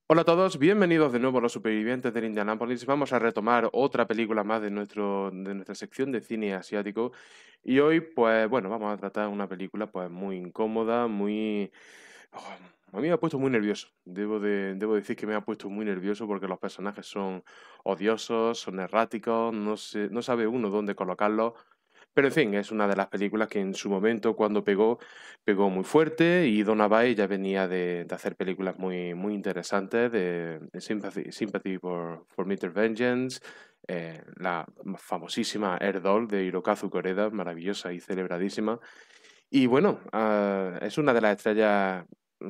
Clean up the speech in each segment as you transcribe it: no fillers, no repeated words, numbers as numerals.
Hola a todos, bienvenidos de nuevo a los supervivientes del Indianápolis. Vamos a retomar otra película más de nuestra sección de cine asiático. Y hoy, pues bueno, vamos a tratar una película pues muy incómoda, muy... oh, a mí me ha puesto muy nervioso. Debo decir que me ha puesto muy nervioso porque los personajes son odiosos, son erráticos, no sabe uno dónde colocarlos. Pero en fin, es una de las películas que en su momento, cuando pegó, pegó muy fuerte y Donna Bay ya venía de hacer películas muy interesantes, de Sympathy for Mr. Vengeance, la famosísima Air Doll de Hirokazu Koreda, maravillosa y celebradísima. Y bueno, es una de las estrellas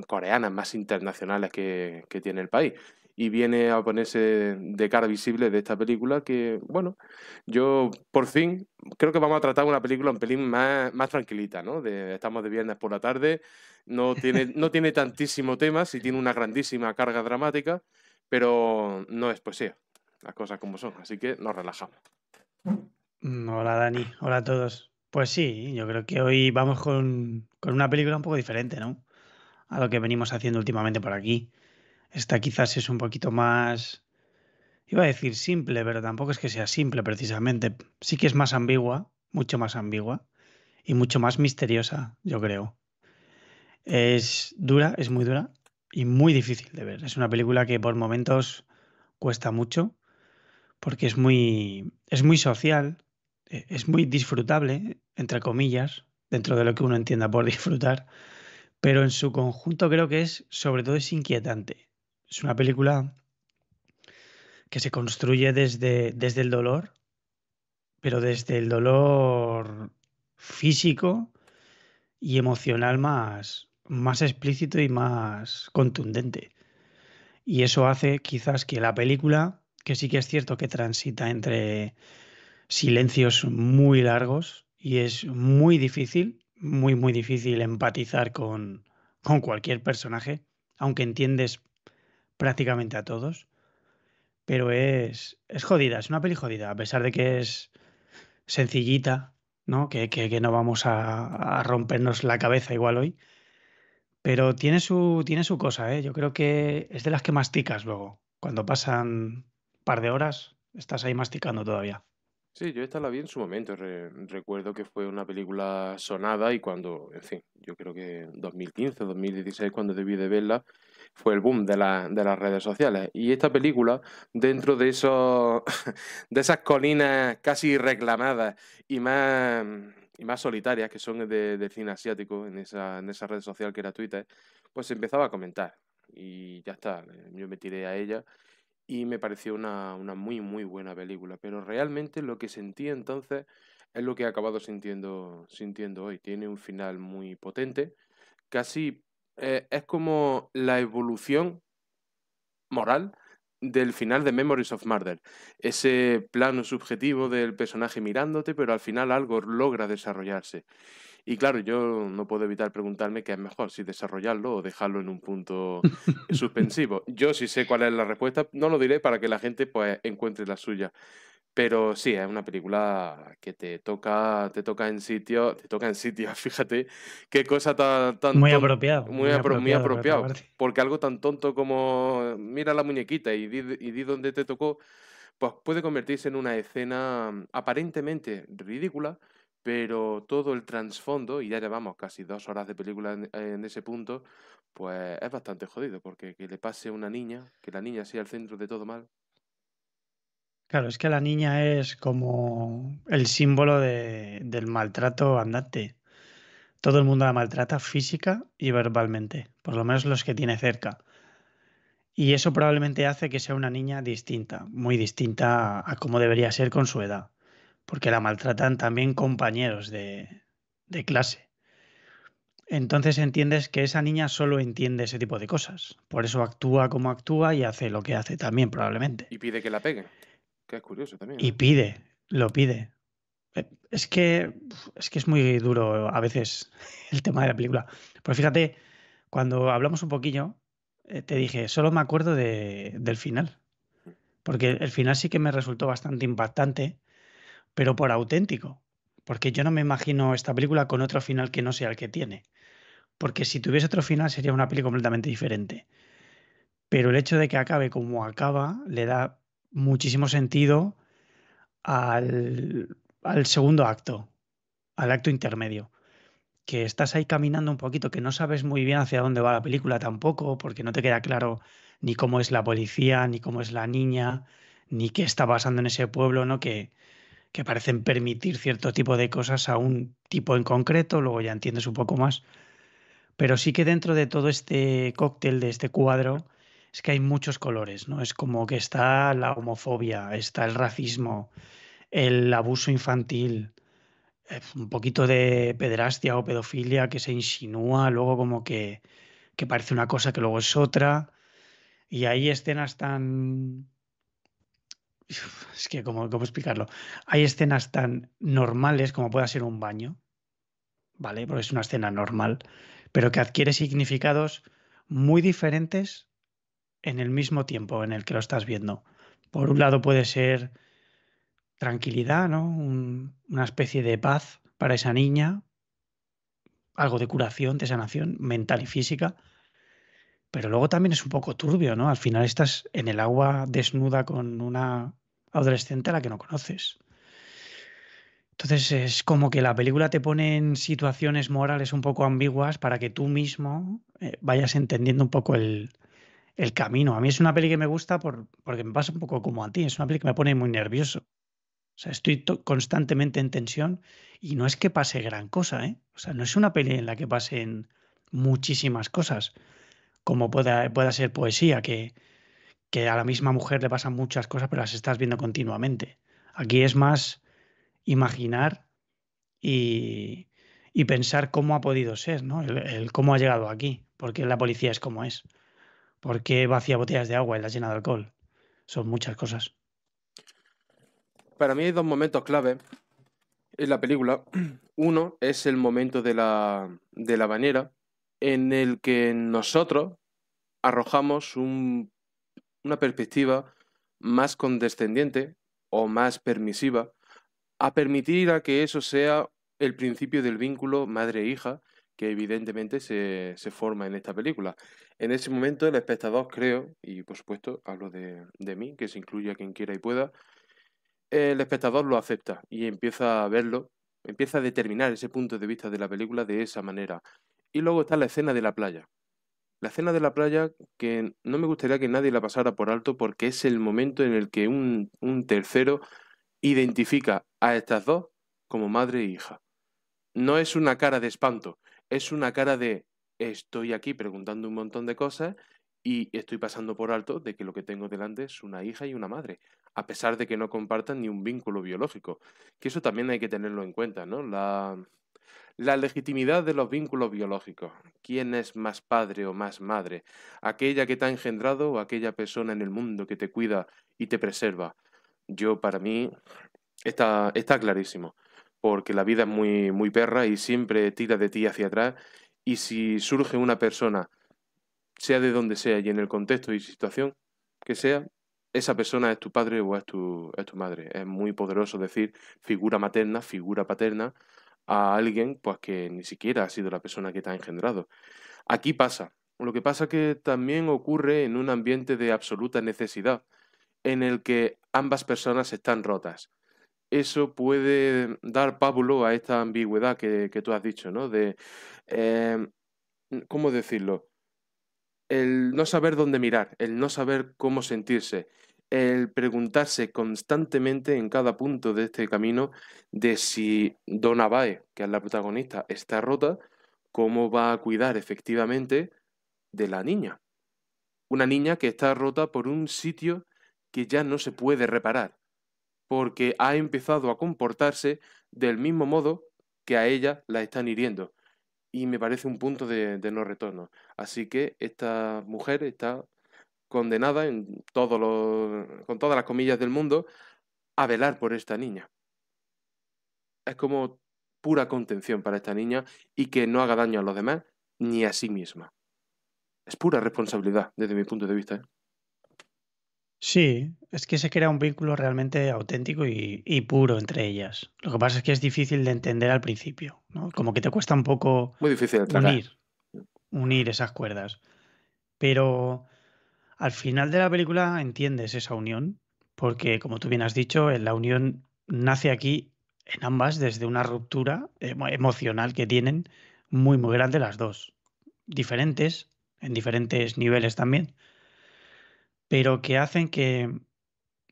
coreanas más internacionales que tiene el país. Y viene a ponerse de cara visible de esta película que, bueno, yo por fin creo que vamos a tratar una película un pelín más tranquilita, ¿no? Estamos de viernes por la tarde, no tiene tantísimo tema, sí tiene una grandísima carga dramática, pero no es poesía, las cosas como son, así que nos relajamos. Hola Dani, hola a todos. Pues sí, yo creo que hoy vamos con una película un poco diferente, ¿no? A lo que venimos haciendo últimamente por aquí. Esta quizás es un poquito más, iba a decir simple, pero tampoco es que sea simple precisamente. Sí que es más ambigua, mucho más ambigua y mucho más misteriosa, yo creo. Es dura, es muy dura y muy difícil de ver. Es una película que por momentos cuesta mucho porque es muy social, es muy disfrutable, entre comillas, dentro de lo que uno entienda por disfrutar, pero en su conjunto creo que es, sobre todo, es inquietante. Es una película que se construye desde el dolor, pero desde el dolor físico y emocional más explícito y más contundente. Y eso hace quizás que la película, que sí que es cierto que transita entre silencios muy largos y es muy difícil, muy difícil empatizar con cualquier personaje, aunque entiendes prácticamente a todos, pero es jodida, es una peli jodida, a pesar de que es sencillita, ¿no? Que no vamos a rompernos la cabeza igual hoy, pero tiene su cosa, ¿eh? Yo creo que es de las que masticas luego. Cuando pasan un par de horas, estás ahí masticando todavía. Sí, yo esta la vi en su momento. Recuerdo que fue una película sonada y cuando, en fin, yo creo que 2015, 2016, cuando debí de verla, fue el boom de las redes sociales. Y esta película, dentro de de esas colinas casi reclamadas y más, y más solitarias que son del cine asiático en esa red social que era Twitter, pues se empezaba a comentar. Y ya está, yo me tiré a ella y me pareció una muy buena película, pero realmente lo que sentí entonces es lo que he acabado sintiendo hoy. Tiene un final muy potente, casi es como la evolución moral del final de Memories of Murder. Ese plano subjetivo del personaje mirándote, pero al final algo logra desarrollarse. Y claro, yo no puedo evitar preguntarme qué es mejor, si desarrollarlo o dejarlo en un punto suspensivo. Yo sí sé cuál es la respuesta, no lo diré para que la gente pues encuentre la suya. Pero sí, es una película que te toca en sitio, fíjate qué cosa tan tonta, muy Muy apropiado por otra apropiado, parte. porque algo tan tonto como mira la muñequita y di dónde te tocó, pues puede convertirse en una escena aparentemente ridícula, pero todo el trasfondo, y ya llevamos casi 2 horas de película en ese punto, pues es bastante jodido, porque que le pase a una niña, que la niña sea el centro de todo mal. Claro, es que la niña es como el símbolo del maltrato andante. Todo el mundo la maltrata física y verbalmente, por lo menos los que tiene cerca. Y eso probablemente hace que sea una niña distinta, muy distinta a cómo debería ser con su edad, porque la maltratan también compañeros de clase. Entonces entiendes que esa niña solo entiende ese tipo de cosas. Por eso actúa como actúa y hace lo que hace también probablemente. Y pide que la peguen, que es curioso también, Y ¿no? pide, lo pide. Es que es muy duro a veces el tema de la película. Pues fíjate, cuando hablamos un poquillo, te dije, solo me acuerdo del final, porque el final sí que me resultó bastante impactante, pero por auténtico, porque yo no me imagino esta película con otro final que no sea el que tiene, porque si tuviese otro final sería una peli completamente diferente. pero el hecho de que acabe como acaba le da muchísimo sentido al segundo acto, al acto intermedio. Que estás ahí caminando un poquito, que no sabes muy bien hacia dónde va la película tampoco, porque no te queda claro ni cómo es la policía, ni cómo es la niña, ni qué está pasando en ese pueblo, ¿no? Que parecen permitir cierto tipo de cosas a un tipo en concreto, luego ya entiendes un poco más. Pero sí que dentro de todo este cóctel, de este cuadro, es que hay muchos colores, ¿no? Es como que está la homofobia, está el racismo, el abuso infantil, un poquito de pederastia o pedofilia que se insinúa, luego como que parece una cosa que luego es otra. Y hay escenas tan... Es que, ¿cómo explicarlo? Hay escenas tan normales como pueda ser un baño, ¿vale? Porque es una escena normal, pero que adquiere significados muy diferentes en el mismo tiempo en el que lo estás viendo. Por un lado puede ser tranquilidad, ¿no? Una especie de paz para esa niña, algo de curación, de sanación mental y física, pero luego también es un poco turbio, ¿no? Al final estás en el agua desnuda con una adolescente a la que no conoces. Entonces es como que la película te pone en situaciones morales un poco ambiguas para que tú mismo vayas entendiendo un poco el camino. A mí es una peli que me gusta porque me pasa un poco como a ti, es una peli que me pone muy nervioso. O sea, estoy constantemente en tensión y no es que pase gran cosa, ¿eh? O sea, no es una peli en la que pasen muchísimas cosas, como pueda ser poesía, que a la misma mujer le pasan muchas cosas, pero las estás viendo continuamente. Aquí es más imaginar y, y pensar cómo ha podido ser, ¿no? El cómo ha llegado aquí, por qué la policía es como es, por qué vacía botellas de agua y las llena de alcohol. Son muchas cosas. Para mí hay dos momentos clave en la película. Uno es el momento de la bañera, en el que nosotros arrojamos una perspectiva más condescendiente o más permisiva a permitir a que eso sea el principio del vínculo madre-hija que evidentemente se forma en esta película. En ese momento el espectador, creo, y por supuesto hablo de mí, que se incluya quien quiera y pueda, el espectador lo acepta y empieza a verlo, empieza a determinar ese punto de vista de la película de esa manera. Y luego está la escena de la playa. La escena de la playa que no me gustaría que nadie la pasara por alto porque es el momento en el que un tercero identifica a estas dos como madre e hija. No es una cara de espanto, es una cara de estoy aquí preguntando un montón de cosas y estoy pasando por alto de que lo que tengo delante es una hija y una madre, a pesar de que no compartan ni un vínculo biológico. Que eso también hay que tenerlo en cuenta, ¿no? La legitimidad de los vínculos biológicos. ¿Quién es más padre o más madre? ¿Aquella que te ha engendrado o aquella persona en el mundo que te cuida y te preserva? Yo, para mí, está clarísimo, porque la vida es muy perra y siempre tira de ti hacia atrás. Y si surge una persona, sea de donde sea y en el contexto y situación que sea, esa persona es tu padre o es tu madre. Es muy poderoso decir figura materna, figura paterna a alguien pues que ni siquiera ha sido la persona que te ha engendrado. Aquí pasa. Lo que pasa que también ocurre en un ambiente de absoluta necesidad, en el que ambas personas están rotas. Eso puede dar pábulo a esta ambigüedad que tú has dicho, ¿no? Eh, ¿Cómo decirlo? El no saber dónde mirar, el no saber cómo sentirse, el preguntarse constantemente en cada punto de este camino de si Donna Bae, que es la protagonista, está rota, cómo va a cuidar efectivamente de la niña. Una niña que está rota por un sitio que ya no se puede reparar porque ha empezado a comportarse del mismo modo que a ella la están hiriendo. Y me parece un punto de no retorno. Así que esta mujer está condenada con todas las comillas del mundo a velar por esta niña. Es como pura contención para esta niña y que no haga daño a los demás ni a sí misma. Es pura responsabilidad desde mi punto de vista, ¿eh? Sí, es que se crea un vínculo realmente auténtico y puro entre ellas. Lo que pasa es que es difícil de entender al principio, ¿no? Como que te cuesta un poco Muy difícil de tragar. unir, unir esas cuerdas. Pero Al final de la película entiendes esa unión, porque como tú bien has dicho, la unión nace aquí en ambas desde una ruptura emocional que tienen muy, muy grande las dos. Diferentes, en diferentes niveles también, pero que hacen que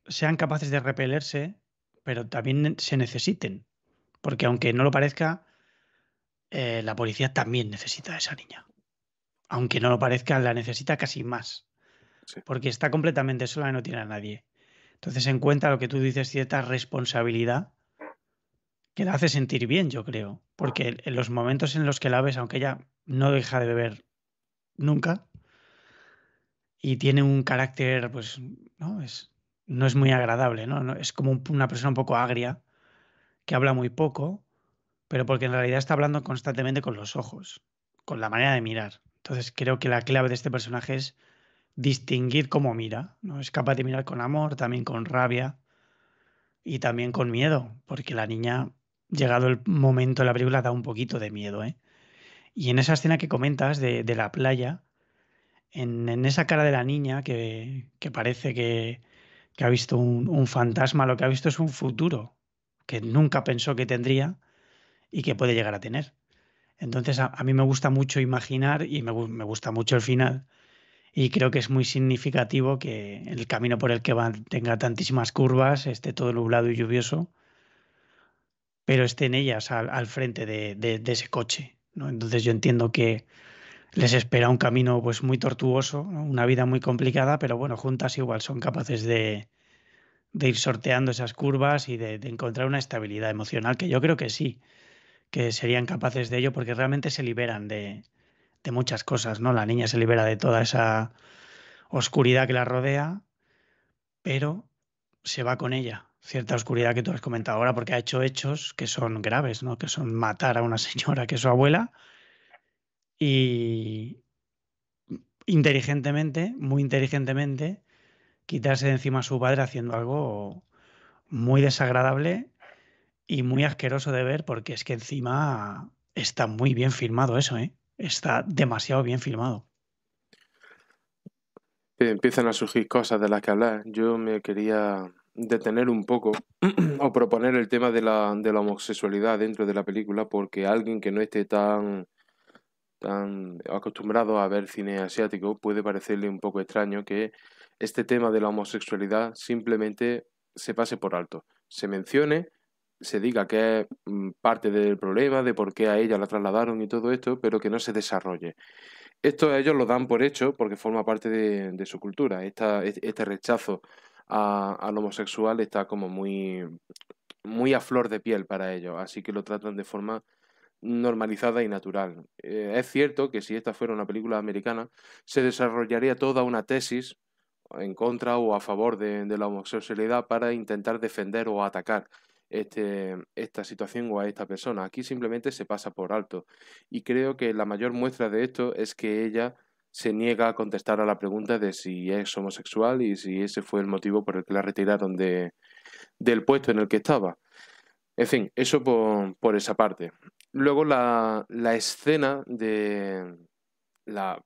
sean capaces de repelerse, pero también se necesiten. Porque aunque no lo parezca, la policía también necesita a esa niña. Aunque no lo parezca, la necesita casi más. Sí. Porque está completamente sola y no tiene a nadie. Entonces encuentra lo que tú dices, cierta responsabilidad que la hace sentir bien, yo creo. Porque en los momentos en los que la ves, aunque ella no deja de beber nunca y tiene un carácter, pues, no es muy agradable, ¿no? Es como una persona un poco agria, que habla muy poco, pero porque en realidad está hablando constantemente con los ojos, con la manera de mirar. Entonces creo que la clave de este personaje es distinguir cómo mira, ¿no? Es capaz de mirar con amor, también con rabia y también con miedo, porque la niña, llegado el momento de la película, da un poquito de miedo, ¿eh? Y en esa escena que comentas de la playa, en esa cara de la niña que parece que ha visto un fantasma, lo que ha visto es un futuro que nunca pensó que tendría y que puede llegar a tener. Entonces a mí me gusta mucho imaginar y me gusta mucho el final y creo que es muy significativo que el camino por el que va tenga tantísimas curvas, esté todo nublado y lluvioso, pero estén ellas al frente de ese coche, ¿no? Entonces yo entiendo que les espera un camino pues muy tortuoso, ¿no? Una vida muy complicada, pero bueno, juntas igual son capaces de ir sorteando esas curvas y de encontrar una estabilidad emocional, que yo creo que sí, que serían capaces de ello porque realmente se liberan de muchas cosas, ¿no? La niña se libera de toda esa oscuridad que la rodea, pero se va con ella. Cierta oscuridad que tú has comentado ahora, porque ha hecho hechos que son graves, ¿no? Que son matar a una señora que es su abuela y inteligentemente, muy inteligentemente, quitarse de encima a su padre haciendo algo muy desagradable y muy asqueroso de ver, porque es que encima está muy bien filmado eso, ¿eh? Está demasiado bien filmado. Empiezan a surgir cosas de las que hablar. Yo me quería detener un poco o proponer el tema de la homosexualidad dentro de la película, porque alguien que no esté tan acostumbrado a ver cine asiático puede parecerle un poco extraño que este tema de la homosexualidad simplemente se pase por alto, se mencione, se diga que es parte del problema, de por qué a ella la trasladaron y todo esto, pero que no se desarrolle. Esto ellos lo dan por hecho porque forma parte de su cultura. Este rechazo al homosexual está como muy a flor de piel para ellos, así que lo tratan de forma normalizada y natural. Es cierto que si esta fuera una película americana, se desarrollaría toda una tesis en contra o a favor de la homosexualidad para intentar defender o atacar esta situación o a esta persona. Aquí simplemente se pasa por alto. Y creo que la mayor muestra de esto es que ella se niega a contestar a la pregunta de si es homosexual y si ese fue el motivo por el que la retiraron del puesto en el que estaba. En fin, eso por esa parte. Luego la escena de la,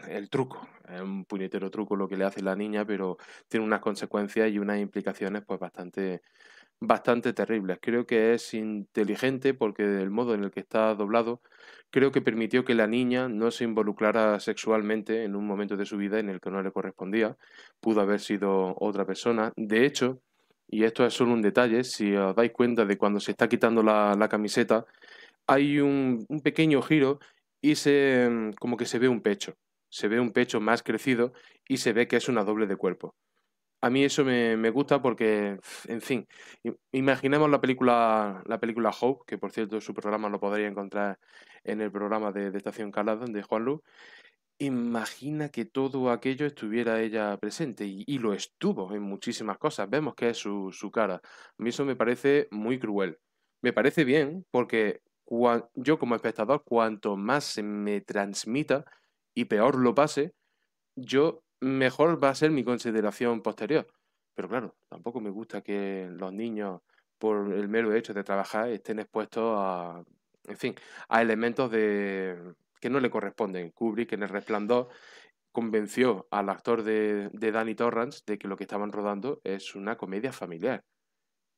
el truco. Es un puñetero truco lo que le hace la niña, pero tiene unas consecuencias y unas implicaciones pues bastante terribles. Creo que es inteligente porque el modo en el que está doblado, creo que permitió que la niña no se involucrara sexualmente en un momento de su vida en el que no le correspondía. Pudo haber sido otra persona. De hecho, y esto es solo un detalle, si os dais cuenta de cuando se está quitando la camiseta, hay un pequeño giro y como que se ve un pecho. Se ve un pecho más crecido y se ve que es una doble de cuerpo. A mí eso me gusta porque, en fin, imaginemos la película Hope, que por cierto su programa lo podría encontrar en el programa de Estación Calada de Juanlu. Imagina que todo aquello estuviera ella presente y lo estuvo en muchísimas cosas. Vemos que es su cara. A mí eso me parece muy cruel. Me parece bien porque yo como espectador, cuanto más se me transmita y peor lo pase, yo mejor va a ser mi consideración posterior. Pero claro, tampoco me gusta que los niños, por el mero hecho de trabajar, estén expuestos en fin, a elementos que no le corresponden. Kubrick en El Resplandor convenció al actor de Danny Torrance de que lo que estaban rodando es una comedia familiar.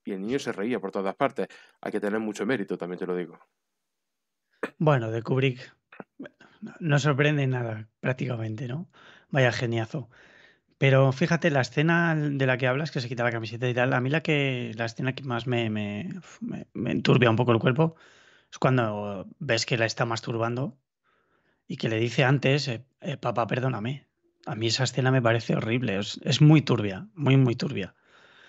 Y el niño se reía por todas partes. Hay que tener mucho mérito, también te lo digo. Bueno, de Kubrick no sorprende nada, prácticamente, ¿no? Vaya geniazo. Pero fíjate, la escena de la que hablas, que se quita la camiseta y tal, a mí la escena que más me enturbia un poco el cuerpo es cuando ves que la está masturbando y que le dice antes, papá, perdóname. A mí esa escena me parece horrible, es muy turbia, muy, muy turbia.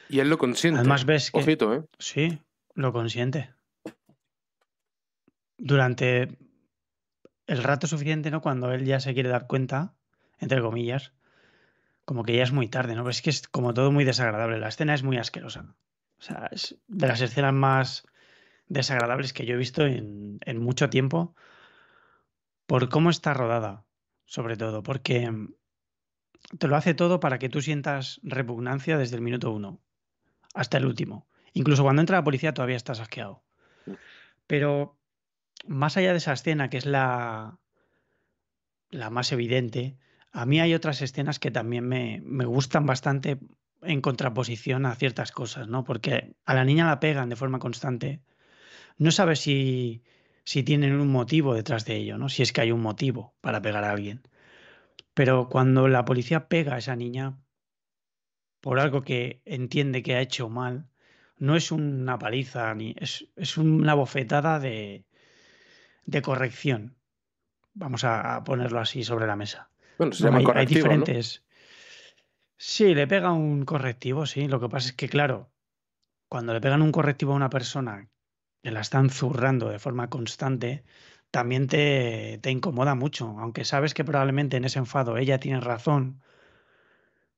Y él lo consiente. Además ves que, Ojito, ¿eh? sí, lo consiente. Durante el rato suficiente, ¿no? Cuando él ya se quiere dar cuenta, entre comillas, como que ya es muy tarde, ¿no? Pero es que es como todo muy desagradable. La escena es muy asquerosa. O sea, es de las escenas más desagradables que yo he visto en mucho tiempo por cómo está rodada, sobre todo, porque te lo hace todo para que tú sientas repugnancia desde el minuto uno hasta el último. Incluso cuando entra la policía todavía estás asqueado. Pero más allá de esa escena, que es la más evidente, a mí hay otras escenas que también me gustan bastante en contraposición a ciertas cosas, ¿no? Porque a la niña la pegan de forma constante. No sabes si tienen un motivo detrás de ello, ¿no? Si es que hay un motivo para pegar a alguien. Pero cuando la policía pega a esa niña por algo que entiende que ha hecho mal, no es una paliza, es una bofetada de corrección. Vamos a ponerlo así sobre la mesa. Bueno, se ¿No? llaman Hay correctivos, ¿no? diferentes. Sí, le pega un correctivo, sí. Lo que pasa es que, claro, cuando le pegan un correctivo a una persona que la están zurrando de forma constante, también te incomoda mucho, aunque sabes que probablemente en ese enfado ella tiene razón,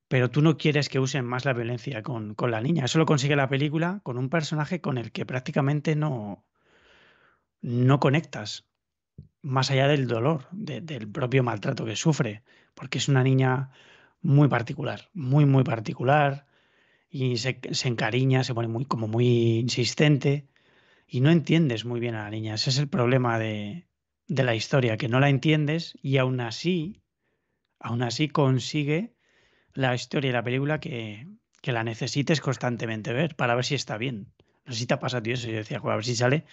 pero tú no quieres que usen más la violencia con la niña. Eso lo consigue la película con un personaje con el que prácticamente no conectas, más allá del dolor, del propio maltrato que sufre, porque es una niña muy particular, muy, muy particular, y se encariña, se pone muy, como muy insistente, y no entiendes muy bien a la niña. Ese es el problema de la historia, que no la entiendes y aún así consigue la historia y la película que la necesites constantemente ver para ver si está bien. No sé si te ha pasado a ti eso. Yo decía, "Joder, a ver si sale,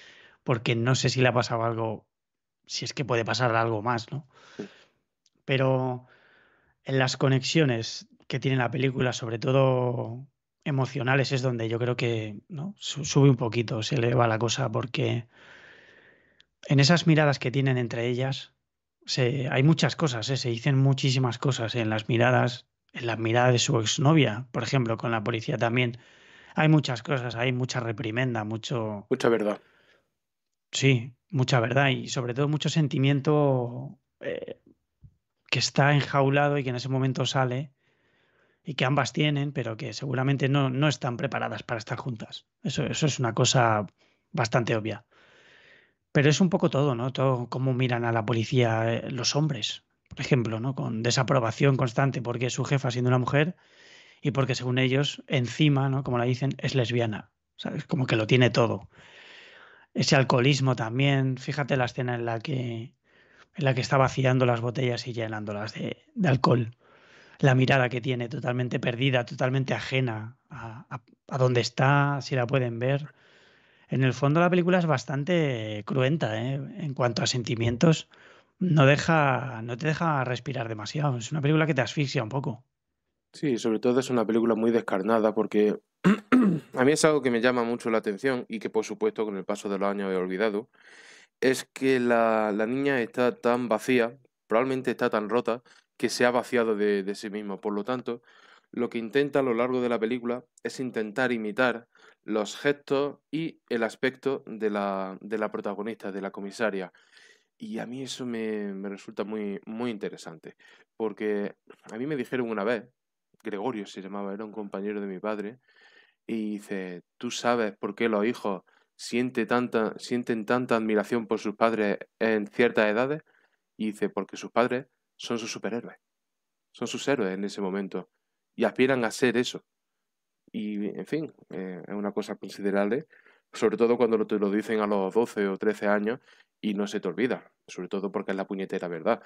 porque no sé si le ha pasado algo, si es que puede pasar algo más, ¿no? Pero en las conexiones que tiene la película, sobre todo emocionales, es donde yo creo que, ¿no? Sube un poquito, se eleva la cosa, porque en esas miradas que tienen entre ellas hay muchas cosas, se dicen muchísimas cosas en la mirada de su exnovia, por ejemplo, con la policía también. Hay muchas cosas, hay mucha reprimenda, mucho, Mucha verdad. sí, mucha verdad y sobre todo mucho sentimiento que está enjaulado y que en ese momento sale y que ambas tienen, pero que seguramente no están preparadas para estar juntas. Eso es una cosa bastante obvia. Pero es un poco todo, ¿no? Todo cómo miran a la policía los hombres, por ejemplo, ¿no? Con desaprobación constante porque es su jefa siendo una mujer y porque según ellos, encima, ¿no? Como la dicen, es lesbiana. ¿Sabes? Como que lo tiene todo. Ese alcoholismo también. Fíjate la escena en la que está vaciando las botellas y llenándolas de alcohol. La mirada que tiene, totalmente perdida, totalmente ajena a dónde está, si la pueden ver. En el fondo la película es bastante cruenta, ¿eh? En cuanto a sentimientos, no te deja respirar demasiado. Es una película que te asfixia un poco. Sí, sobre todo es una película muy descarnada porque a mí es algo que me llama mucho la atención y que por supuesto con el paso de los años he olvidado, es que la niña está tan vacía, probablemente está tan rota, que se ha vaciado de sí misma. Por lo tanto, lo que intenta a lo largo de la película es intentar imitar los gestos y el aspecto de la protagonista, de la comisaria. Y a mí eso me resulta muy, muy interesante, porque a mí me dijeron una vez, Gregorio se llamaba, era un compañero de mi padre, y dice, ¿tú sabes por qué los hijos sienten tanta admiración por sus padres en ciertas edades? Y dice, porque sus padres son sus superhéroes, son sus héroes en ese momento, y aspiran a ser eso. Y, en fin, es una cosa considerable, sobre todo cuando te lo dicen a los 12 o 13 años y no se te olvida, sobre todo porque es la puñetera verdad.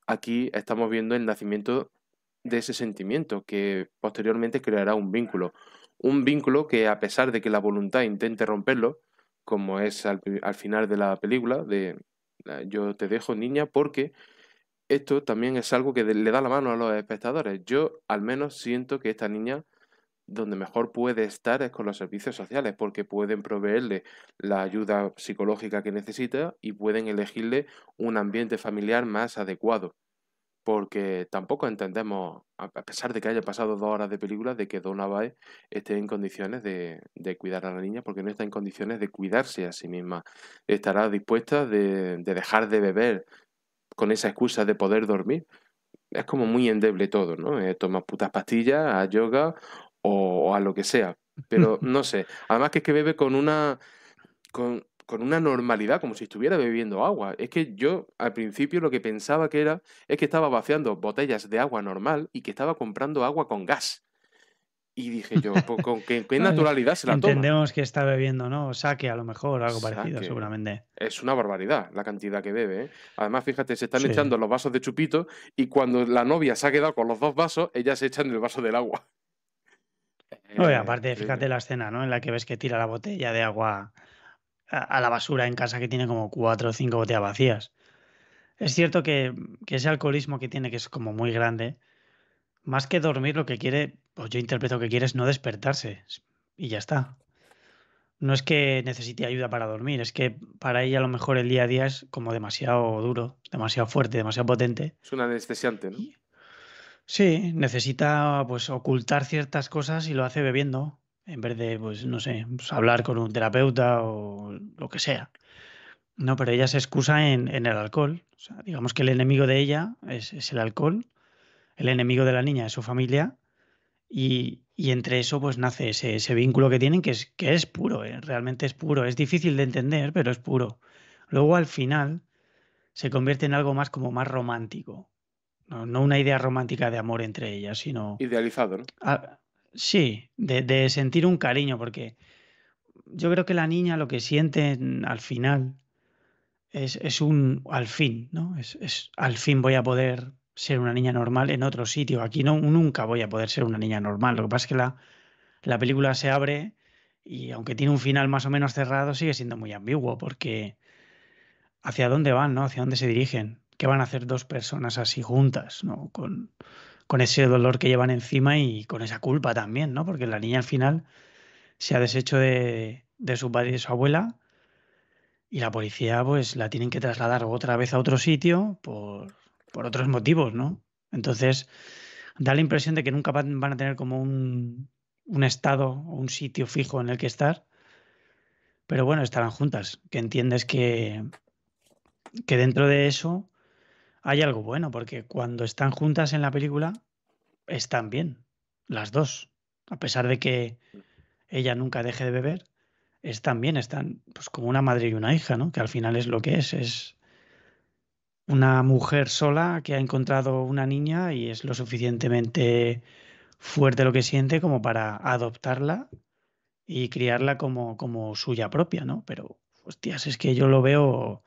Aquí estamos viendo el nacimiento de ese sentimiento que posteriormente creará un vínculo que a pesar de que la voluntad intente romperlo, como es al final de la película, de yo te dejo niña, porque esto también es algo que le da la mano a los espectadores. Yo al menos siento que esta niña donde mejor puede estar es con los servicios sociales, porque pueden proveerle la ayuda psicológica que necesita y pueden elegirle un ambiente familiar más adecuado. Porque tampoco entendemos, a pesar de que haya pasado 2 horas de película, de que Donna Bae esté en condiciones de cuidar a la niña, porque no está en condiciones de cuidarse a sí misma. Estará dispuesta de dejar de beber con esa excusa de poder dormir. Es como muy endeble todo, ¿no? Toma putas pastillas, a yoga o a lo que sea. Pero no sé. Además que es que bebe con una normalidad, como si estuviera bebiendo agua. Es que yo al principio lo que pensaba que era es que estaba vaciando botellas de agua normal y que estaba comprando agua con gas. Y dije yo, pues, ¿con qué Vale, naturalidad se la toma? entendemos que está bebiendo, ¿no? Saque a lo mejor, o O algo sea, parecido, que seguramente. es una barbaridad la cantidad que bebe, ¿eh? Además, fíjate, se están Sí. echando los vasos de chupito y cuando la novia se ha quedado con los 2 vasos, ella se echa en el vaso del agua. No, y aparte, Increíble. fíjate la escena, ¿no? En la que ves que tira la botella de agua a la basura en casa que tiene como 4 o 5 botellas vacías. Es cierto que ese alcoholismo que tiene, que es como muy grande, más que dormir, lo que quiere, o yo interpreto que quiere es no despertarse. Y ya está. No es que necesite ayuda para dormir, es que para ella a lo mejor el día a día es como demasiado duro, demasiado fuerte, demasiado potente. Es un anestesiante, ¿no? Y sí, necesita pues ocultar ciertas cosas y lo hace bebiendo, en vez de, pues no sé, pues, hablar con un terapeuta o lo que sea. No, pero ella se excusa en el alcohol. O sea, digamos que el enemigo de ella es el alcohol, el enemigo de la niña es su familia, y entre eso pues nace ese vínculo que tienen que es puro, realmente es puro. Es difícil de entender, pero es puro. Luego al final se convierte en algo más como más romántico. No, no una idea romántica de amor entre ellas, sino Idealizado, ¿no? ah, sí, de sentir un cariño, porque yo creo que la niña lo que siente al final es un al fin, ¿no? Al fin voy a poder ser una niña normal en otro sitio. Aquí no, nunca voy a poder ser una niña normal. Lo que pasa es que la película se abre y aunque tiene un final más o menos cerrado, sigue siendo muy ambiguo, porque ¿hacia dónde van, no? ¿Hacia dónde se dirigen? ¿Qué van a hacer dos personas así juntas, ¿no? Con ese dolor que llevan encima y con esa culpa también, ¿no? Porque la niña al final se ha deshecho de su padre y de su abuela y la policía pues la tienen que trasladar otra vez a otro sitio por otros motivos, ¿no? Entonces da la impresión de que nunca van a tener como un estado o un sitio fijo en el que estar, pero bueno, estarán juntas, que entiendes que dentro de eso hay algo bueno, porque cuando están juntas en la película están bien, las dos, a pesar de que ella nunca deje de beber, están bien, están pues como una madre y una hija, ¿no? Que al final es lo que es una mujer sola que ha encontrado una niña y es lo suficientemente fuerte lo que siente como para adoptarla y criarla como suya propia, ¿no? Pero, hostias, es que yo lo veo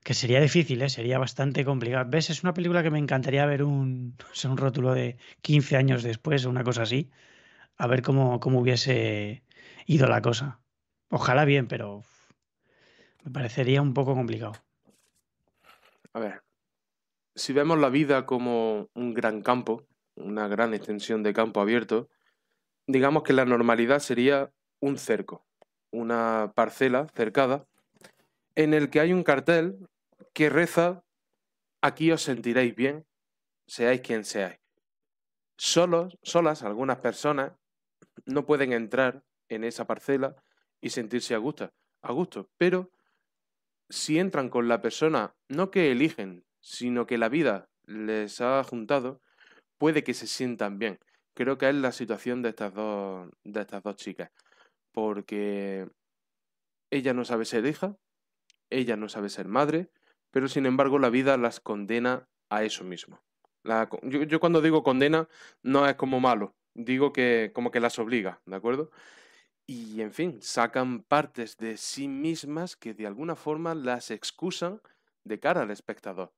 que sería difícil, ¿eh? Sería bastante complicado. ¿Ves? Es una película que me encantaría ver o sea, un rótulo de 15 años después o una cosa así, a ver cómo hubiese ido la cosa. Ojalá bien, pero me parecería un poco complicado. A ver, si vemos la vida como un gran campo, una gran extensión de campo abierto, digamos que la normalidad sería un cerco, una parcela cercada, en el que hay un cartel que reza: aquí os sentiréis bien, seáis quien seáis. Solas, algunas personas no pueden entrar en esa parcela y sentirse a gusto, pero si entran con la persona, no que eligen, sino que la vida les ha juntado, puede que se sientan bien. Creo que es la situación de estas dos chicas, porque ella no sabe ser hija, ella no sabe ser madre, pero sin embargo la vida las condena a eso mismo. Yo cuando digo condena no es como malo, digo que como que las obliga, ¿de acuerdo? y, en fin, sacan partes de sí mismas que de alguna forma las excusan de cara al espectador.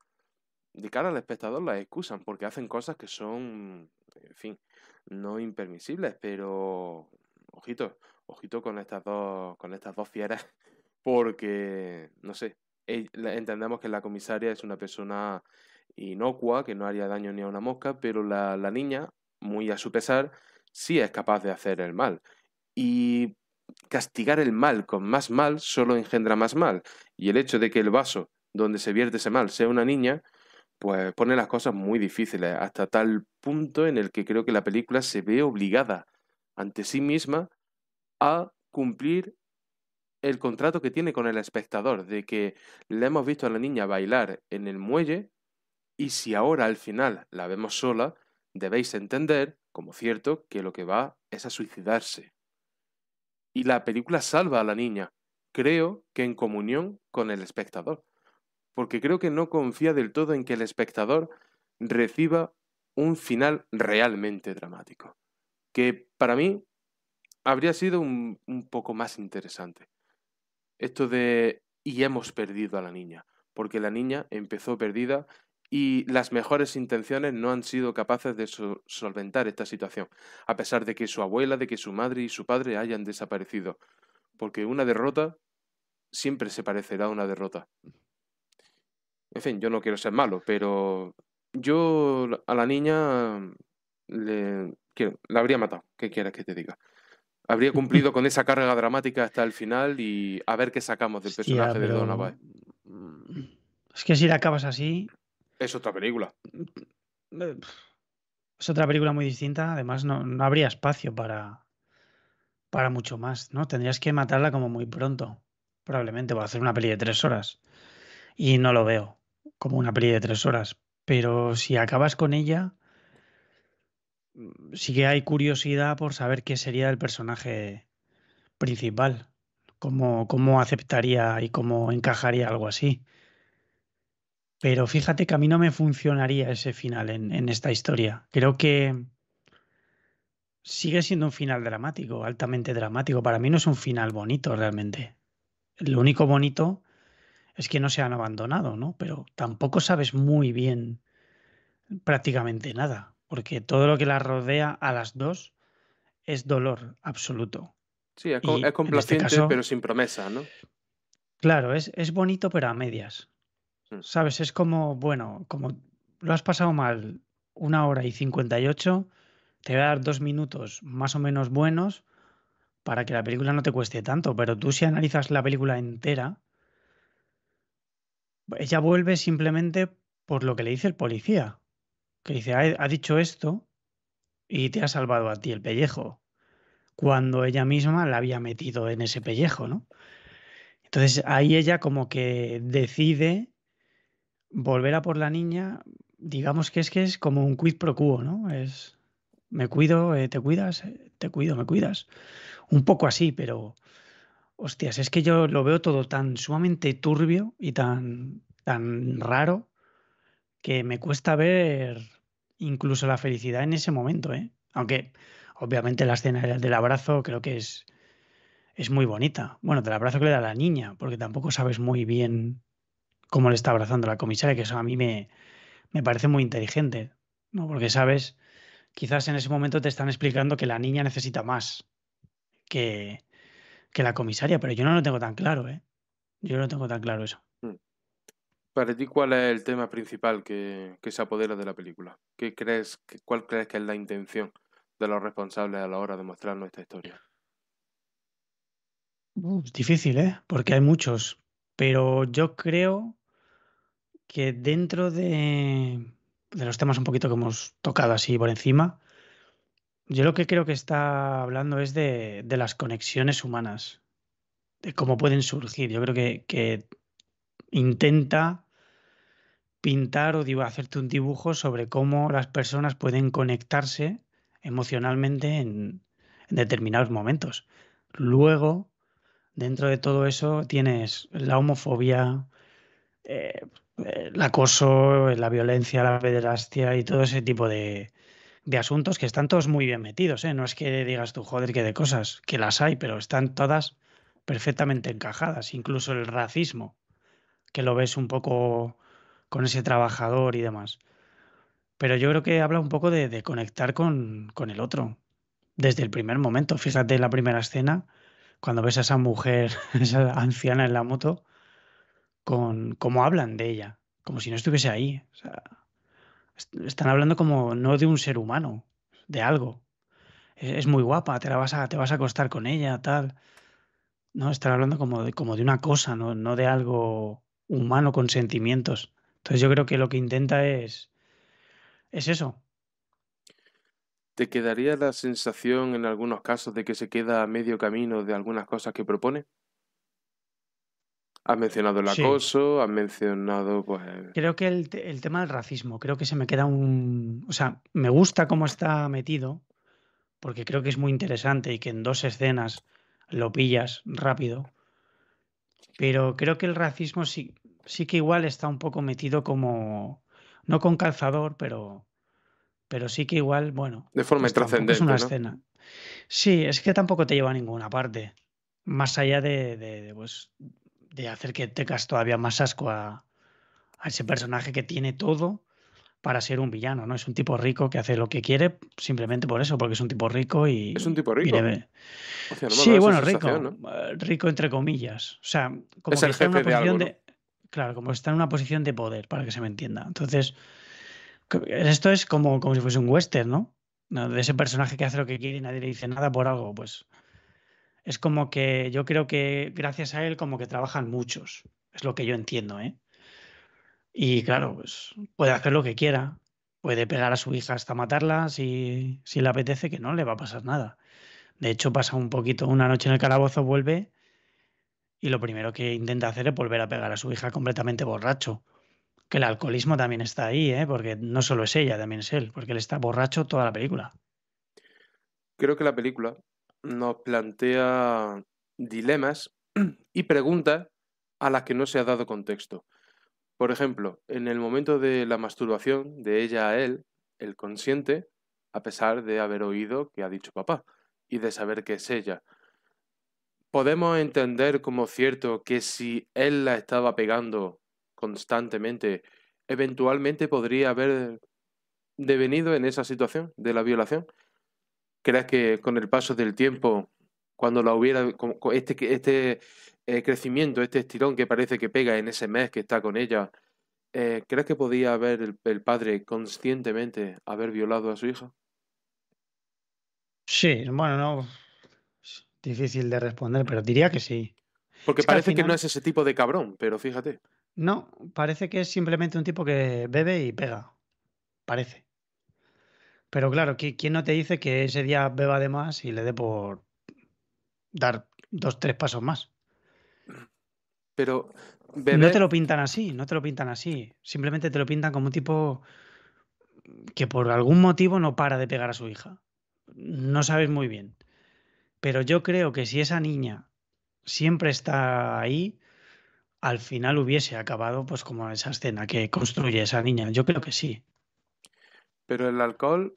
De cara al espectador las excusan porque hacen cosas que son, en fin, no impermisibles, pero ojito, ojito con estas dos fieras, porque, no sé, entendemos que la comisaria es una persona inocua, que no haría daño ni a una mosca, pero la niña, muy a su pesar, sí es capaz de hacer el mal. Y castigar el mal con más mal solo engendra más mal. Y el hecho de que el vaso donde se vierte ese mal sea una niña, pues pone las cosas muy difíciles, hasta tal punto en el que creo que la película se ve obligada ante sí misma a cumplir el contrato que tiene con el espectador, de que le hemos visto a la niña bailar en el muelle y si ahora al final la vemos sola, debéis entender, como cierto, que lo que va es a suicidarse. Y la película salva a la niña, creo que en comunión con el espectador, porque creo que no confía del todo en que el espectador reciba un final realmente dramático, que para mí habría sido un poco más interesante. Esto de y hemos perdido a la niña, porque la niña empezó perdida y las mejores intenciones no han sido capaces de solventar esta situación, a pesar de que su abuela, de que su madre y su padre hayan desaparecido, porque una derrota siempre se parecerá a una derrota. En fin, yo no quiero ser malo, pero yo a la niña la habría matado. ¿Qué quieres que te diga? Habría cumplido con esa carga dramática hasta el final y a ver qué sacamos del Hostia, personaje de pero Donovan. es que si la acabas así, Es otra película. eh, es otra película muy distinta. Además, no habría espacio para mucho más, ¿no? Tendrías que matarla como muy pronto, probablemente, para hacer una peli de 3 horas. Y no lo veo como una peli de 3 horas. Pero si acabas con ella, sí que hay curiosidad por saber qué sería el personaje principal. Cómo aceptaría y cómo encajaría algo así. Pero fíjate que a mí no me funcionaría ese final en esta historia. Creo que sigue siendo un final dramático, altamente dramático. Para mí no es un final bonito realmente. Lo único bonito es que no se han abandonado, ¿no? Pero tampoco sabes muy bien prácticamente nada, porque todo lo que las rodea a las dos es dolor absoluto. Sí, es Y en este complaciente, pero caso, sin promesa, ¿no? claro, es bonito, pero a medias. Mm. ¿Sabes? Es como, bueno, como lo has pasado mal 1 hora y 58, te voy a dar 2 minutos más o menos buenos para que la película no te cueste tanto. Pero tú si analizas la película entera, ella vuelve simplemente por lo que le dice el policía, que dice, ha dicho esto y te ha salvado a ti el pellejo, cuando ella misma la había metido en ese pellejo, ¿no? Entonces ahí ella como que decide volver a por la niña, digamos que es como un quid pro quo, ¿no? Es, me cuido, te cuidas, te cuido, me cuidas. Un poco así, pero hostias, es que yo lo veo todo tan sumamente turbio y tan raro que me cuesta ver incluso la felicidad en ese momento, ¿eh? Aunque obviamente la escena del abrazo creo que es muy bonita. Bueno, del abrazo que le da a la niña, porque tampoco sabes muy bien cómo le está abrazando la comisaria, que eso a mí me parece muy inteligente, ¿no? Porque sabes, quizás en ese momento te están explicando que la niña necesita más que, que la comisaria, pero yo no lo tengo tan claro, ¿eh? Yo no tengo tan claro eso. Mm. Para ti, ¿cuál es el tema principal que se apodera de la película? ¿Cuál crees que es la intención de los responsables a la hora de mostrarnos esta historia? Es difícil, ¿eh? Porque hay muchos, pero yo creo que dentro de los temas un poquito que hemos tocado así por encima, yo lo que creo que está hablando es de las conexiones humanas, de cómo pueden surgir. Yo creo que intenta pintar o hacerte un dibujo sobre cómo las personas pueden conectarse emocionalmente en determinados momentos. Luego, dentro de todo eso, tienes la homofobia, eh, el acoso, la violencia, la pederastia y todo ese tipo de asuntos que están todos muy bien metidos, ¿eh? No es que digas tú, joder, que de cosas, que las hay, pero están todas perfectamente encajadas. Incluso el racismo, que lo ves un poco con ese trabajador y demás. Pero yo creo que habla un poco de conectar con el otro, desde el primer momento. Fíjate en la primera escena, cuando ves a esa mujer, esa anciana en la moto, con cómo hablan de ella, como si no estuviese ahí. O sea, están hablando como no de un ser humano, de algo. Es muy guapa, te vas a acostar con ella, tal. No, están hablando como de una cosa, ¿no? No de algo humano con sentimientos. Entonces yo creo que lo que intenta es eso. ¿Te quedaría la sensación en algunos casos de que se queda a medio camino de algunas cosas que propone? Has mencionado el Sí, acoso, has mencionado, pues, creo que el tema del racismo, creo que se me queda un... O sea, me gusta cómo está metido, porque creo que es muy interesante y que en dos escenas lo pillas rápido, pero creo que el racismo sí, sí que igual está un poco metido como... No con calzador, pero sí que igual, bueno, de forma pues tampoco es una intrascendente, ¿no? escena. Sí, es que tampoco te lleva a ninguna parte. Más allá pues, de hacer que tengas todavía más asco a ese personaje que tiene todo para ser un villano, ¿no? Es un tipo rico que hace lo que quiere simplemente por eso, porque es un tipo rico Es un y tipo rico. viene... Hostia, no me ha Sí, dado esa bueno, sensación, rico, ¿no? rico entre comillas. O sea, como Es que el está en una jefe de posición algo, ¿no? de... Claro, como está en una posición de poder, para que se me entienda. Entonces, esto es como si fuese un western, ¿no? ¿No? De ese personaje que hace lo que quiere y nadie le dice nada por algo, pues es como que yo creo que gracias a él como que trabajan muchos, es lo que yo entiendo, ¿eh? Y claro, pues puede hacer lo que quiera, puede pegar a su hija hasta matarla si le apetece, que no le va a pasar nada. De hecho, pasa un poquito, una noche en el calabozo, vuelve y lo primero que intenta hacer es volver a pegar a su hija completamente borracho. Que el alcoholismo también está ahí, ¿eh? Porque no solo es ella, también es él, porque él está borracho toda la película. Creo que la película nos plantea dilemas y preguntas a las que no se ha dado contexto. Por ejemplo, en el momento de la masturbación de ella a él, él consciente, a pesar de haber oído que ha dicho papá y de saber que es ella. Podemos entender como cierto que si él la estaba pegando constantemente, eventualmente podría haber devenido en esa situación de la violación. ¿Crees que con el paso del tiempo, cuando la hubiera, con este crecimiento, este estirón que parece que pega en ese mes que está con ella, crees que podía haber el padre conscientemente haber violado a su hija? Sí, bueno, no, es difícil de responder, pero diría que sí. Porque Es que al parece que no final, es ese tipo de cabrón, pero fíjate. no, parece que es simplemente un tipo que bebe y pega, parece. Pero claro, ¿quién no te dice que ese día beba de más y le dé por dar dos, tres pasos más? Pero No te beber, lo pintan así, no te lo pintan así. Simplemente te lo pintan como un tipo que por algún motivo no para de pegar a su hija. No sabes muy bien. Pero yo creo que si esa niña siempre está ahí, al final hubiese acabado pues como esa escena que construye esa niña. Yo creo que sí. pero el alcohol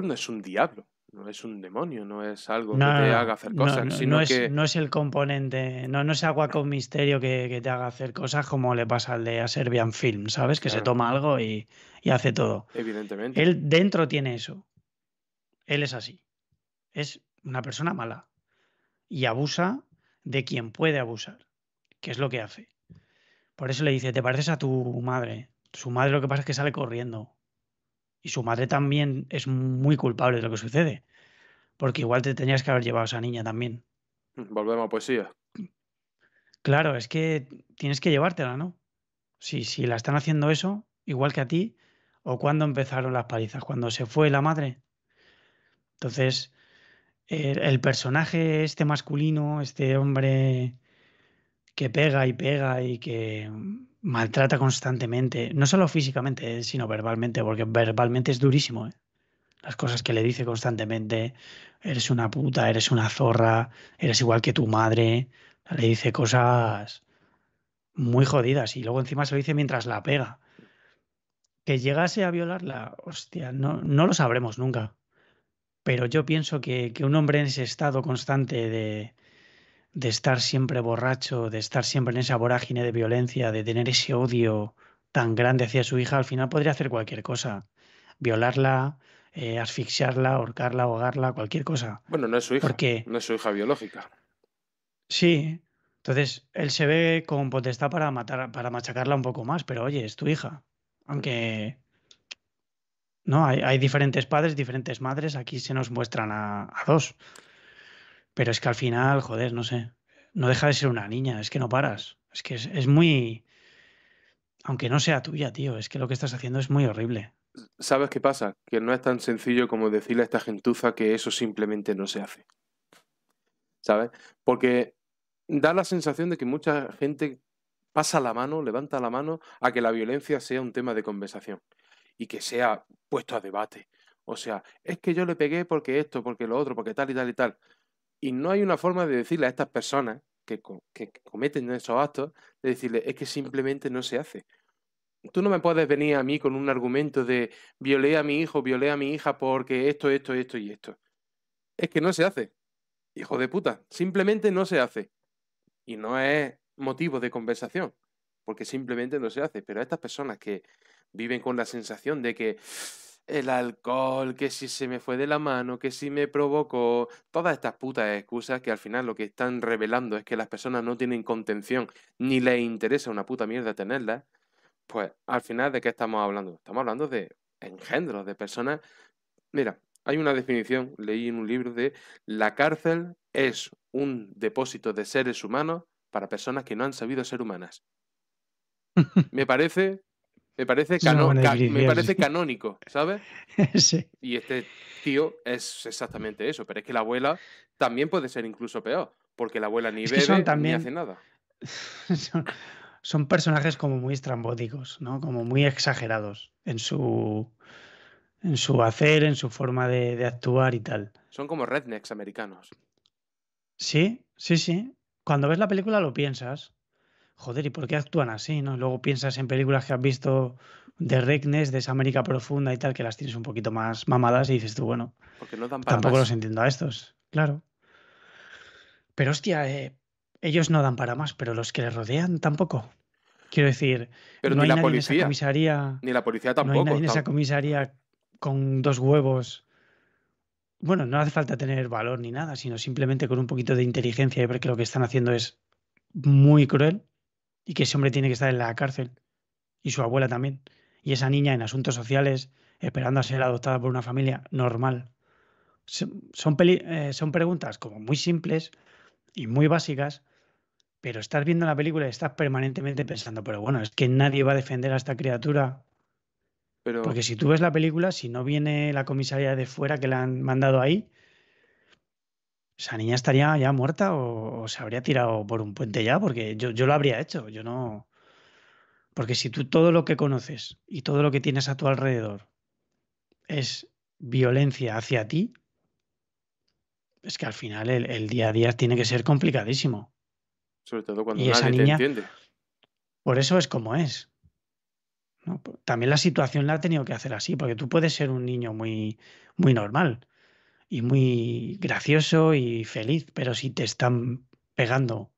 no es un diablo, no es un demonio, no es algo No, que no, te haga no, hacer no, cosas, no, sino que, no es el componente, no, no es agua con misterio que te haga hacer cosas como le pasa al de A Serbian Film, ¿sabes? Que se claro, toma algo y hace todo. evidentemente. Él dentro tiene eso. Él es así. Es una persona mala y abusa de quien puede abusar, que es lo que hace. Por eso le dice, te pareces a tu madre. Su madre lo que pasa es que sale corriendo. Y su madre también es muy culpable de lo que sucede. Porque igual te tenías que haber llevado a esa niña también. Volvemos a poesía. Claro, es que tienes que llevártela, ¿no? Si la están haciendo eso, igual que a ti, o cuando empezaron las palizas, cuando se fue la madre. Entonces, el personaje este masculino, este hombre que pega y que maltrata constantemente, no solo físicamente, sino verbalmente, porque verbalmente es durísimo, ¿eh? Las cosas que le dice constantemente, eres una puta, eres una zorra, eres igual que tu madre, le dice cosas muy jodidas y luego encima se lo dice mientras la pega. que llegase a violarla, hostia, no lo sabremos nunca. Pero yo pienso que un hombre en ese estado constante de estar siempre borracho, de estar siempre en esa vorágine de violencia, de tener ese odio tan grande hacia su hija, al final podría hacer cualquier cosa. Violarla, asfixiarla, ahorcarla, ahogarla, cualquier cosa. Bueno, no es su hija, Porque no es su hija biológica. sí, entonces él se ve con potestad para matar, para machacarla un poco más, pero oye, es tu hija. Mm. Aunque no, hay diferentes padres, diferentes madres, aquí se nos muestran a dos. Pero es que al final, joder, no sé, no deja de ser una niña, es que no paras. Es que es muy, aunque no sea tuya, tío, es que lo que estás haciendo es muy horrible. ¿Sabes qué pasa? Que no es tan sencillo como decirle a esta gentuza que eso simplemente no se hace, ¿sabes? Porque da la sensación de que mucha gente pasa la mano, levanta la mano a que la violencia sea un tema de conversación y que sea puesto a debate. O sea, es que yo le pegué porque esto, porque lo otro, porque tal y tal y tal. Y no hay una forma de decirle a estas personas que cometen esos actos, de decirle, es que simplemente no se hace. Tú no me puedes venir a mí con un argumento de violé a mi hijo, violé a mi hija porque esto y esto. Es que no se hace, hijo de puta. Simplemente no se hace. Y no es motivo de conversación, porque simplemente no se hace. Pero a estas personas que viven con la sensación de que el alcohol, que si se me fue de la mano, que si me provocó, todas estas putas excusas que al final lo que están revelando es que las personas no tienen contención ni les interesa una puta mierda tenerlas, pues al final ¿de qué estamos hablando? Estamos hablando de engendros, de personas. Mira, hay una definición, leí en un libro de la cárcel es un depósito de seres humanos para personas que no han sabido ser humanas. Me parece, Es una buena me definición, parece sí. canónico, ¿sabes? Sí. Y este tío es exactamente eso, pero es que la abuela también puede ser incluso peor, porque la abuela ni Es que son bebe ni hace también, nada. son, son personajes como muy estrambóticos, ¿no? Como muy exagerados en su hacer, en su forma de actuar y tal. Son como rednecks americanos. Sí, sí, sí. Cuando ves la película lo piensas. Joder, ¿y por qué actúan así, no? Luego piensas en películas que has visto de Reckness, de esa América profunda y tal, que las tienes un poquito más mamadas y dices tú, bueno, Porque no dan pues para tampoco los más. entiendo a estos, claro. Pero hostia, ellos no dan para más, pero los que les rodean tampoco. Quiero decir, Pero no ni hay la nadie en esa policía, comisaría, ni la policía no hay nadie tampoco. en esa comisaría con dos huevos. Bueno, no hace falta tener valor ni nada, sino simplemente con un poquito de inteligencia y ver que lo que están haciendo es muy cruel y que ese hombre tiene que estar en la cárcel y su abuela también. Y esa niña en asuntos sociales esperando a ser adoptada por una familia normal. Son preguntas como muy simples y muy básicas, pero estás viendo la película y estás permanentemente pensando, pero bueno, es que nadie va a defender a esta criatura. Pero Porque si tú ves la película, si no viene la comisaría de fuera que la han mandado ahí, esa niña estaría ya muerta o se habría tirado por un puente ya, porque yo lo habría hecho. Yo no. Porque si tú todo lo que conoces y todo lo que tienes a tu alrededor es violencia hacia ti, es que al final el día a día tiene que ser complicadísimo. sobre todo cuando Y esa nadie te niña, entiende. por eso es como es, ¿no? También la situación la ha tenido que hacer así, porque tú puedes ser un niño muy, muy normal y muy gracioso y feliz, pero si te están pegando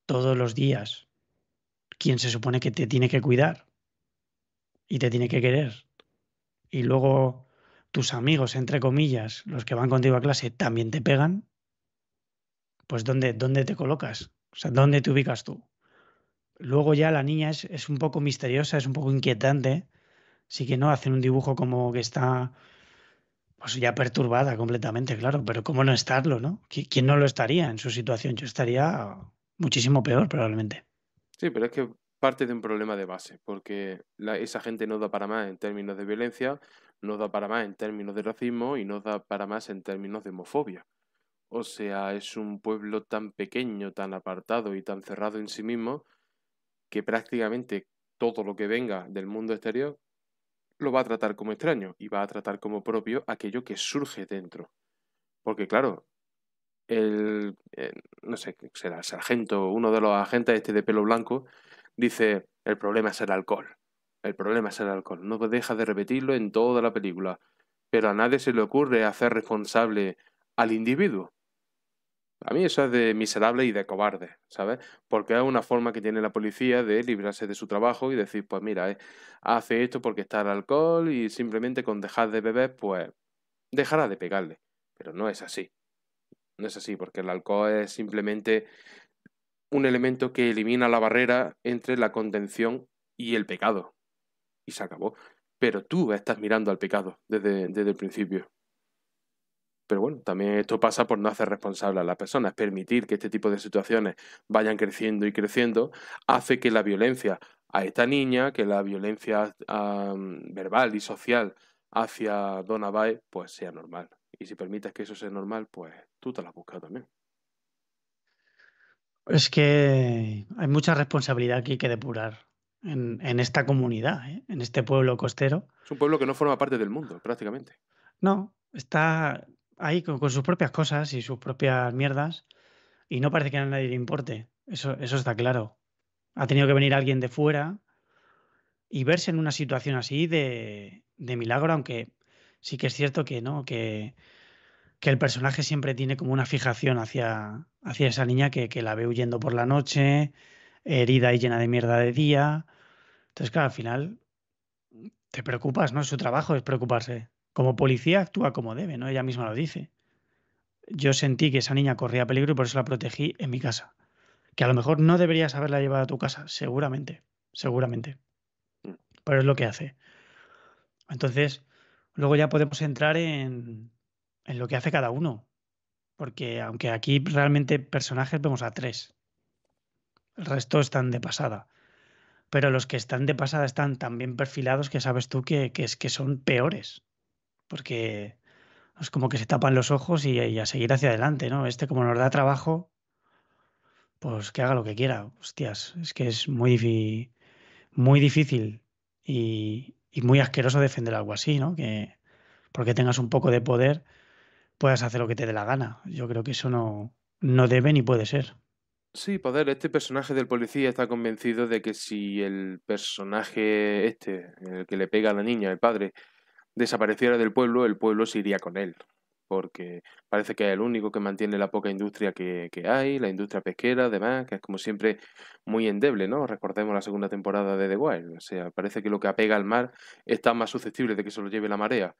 todos los días, quien se supone que te tiene que cuidar y te tiene que querer, y luego tus amigos, entre comillas, los que van contigo a clase, también te pegan, pues ¿dónde te colocas? O sea, ¿dónde te ubicas tú? Luego ya la niña es un poco misteriosa, es un poco inquietante. Sí que no, hacen un dibujo como que está pues ya perturbada completamente, claro, pero ¿cómo no estarlo, no? ¿Quién no lo estaría en su situación? Yo estaría muchísimo peor, probablemente. Sí, pero es que parte de un problema de base, porque esa gente no da para más en términos de violencia, no da para más en términos de racismo y no da para más en términos de homofobia. O sea, es un pueblo tan pequeño, tan apartado y tan cerrado en sí mismo que prácticamente todo lo que venga del mundo exterior lo va a tratar como extraño y va a tratar como propio aquello que surge dentro. Porque claro, no sé, qué será el sargento, uno de los agentes este de pelo blanco, dice, el problema es el alcohol. El problema es el alcohol. No deja de repetirlo en toda la película. Pero a nadie se le ocurre hacer responsable al individuo. A mí eso es de miserable y de cobarde, ¿sabes? Porque es una forma que tiene la policía de librarse de su trabajo y decir, pues mira, hace esto porque está el alcohol y simplemente con dejar de beber, pues dejará de pegarle. Pero no es así. No es así, porque el alcohol es simplemente un elemento que elimina la barrera entre la contención y el pecado. Y se acabó. Pero tú estás mirando al pecado desde el principio. Pero bueno, también esto pasa por no hacer responsable a las personas. Permitir que este tipo de situaciones vayan creciendo y creciendo hace que la violencia a esta niña, que la violencia verbal y social hacia Donna Abae, pues sea normal. Y si permites que eso sea normal, pues tú te la has buscado también. Es que hay mucha responsabilidad que hay que depurar en esta comunidad, ¿eh? En este pueblo costero. Es un pueblo que no forma parte del mundo, prácticamente. No, está ahí con sus propias cosas y sus propias mierdas y no parece que a nadie le importe. Eso está claro. Ha tenido que venir alguien de fuera y verse en una situación así de milagro, aunque sí que es cierto que no, que el personaje siempre tiene como una fijación hacia esa niña que la ve huyendo por la noche, herida y llena de mierda de día. Entonces, claro, al final te preocupas, ¿no? Su trabajo es preocuparse. Como policía actúa como debe, ¿no? Ella misma lo dice. Yo sentí que esa niña corría peligro y por eso la protegí en mi casa. Que a lo mejor no deberías haberla llevado a tu casa, seguramente, seguramente. Mm. Pero es lo que hace. Entonces, luego ya podemos entrar en lo que hace cada uno. Porque aunque aquí realmente personajes vemos a tres, el resto están de pasada. Pero los que están de pasada están tan bien perfilados que sabes tú que son peores. Porque es como que se tapan los ojos y a seguir hacia adelante, ¿no? Este como nos da trabajo, pues que haga lo que quiera. Hostias, es que es muy difícil y muy asqueroso defender algo así, ¿no? Que porque tengas un poco de poder puedas hacer lo que te dé la gana. Yo creo que eso no debe ni puede ser. Sí, poder, este personaje del policía está convencido de que si el personaje el que le pega a la niña, el padre, desapareciera del pueblo, el pueblo se iría con él. Porque parece que es el único que mantiene la poca industria que hay, la industria pesquera, además, que es como siempre muy endeble, ¿no? Recordemos la segunda temporada de The Wild. O sea, parece que lo que apega al mar está más susceptible de que se lo lleve la marea.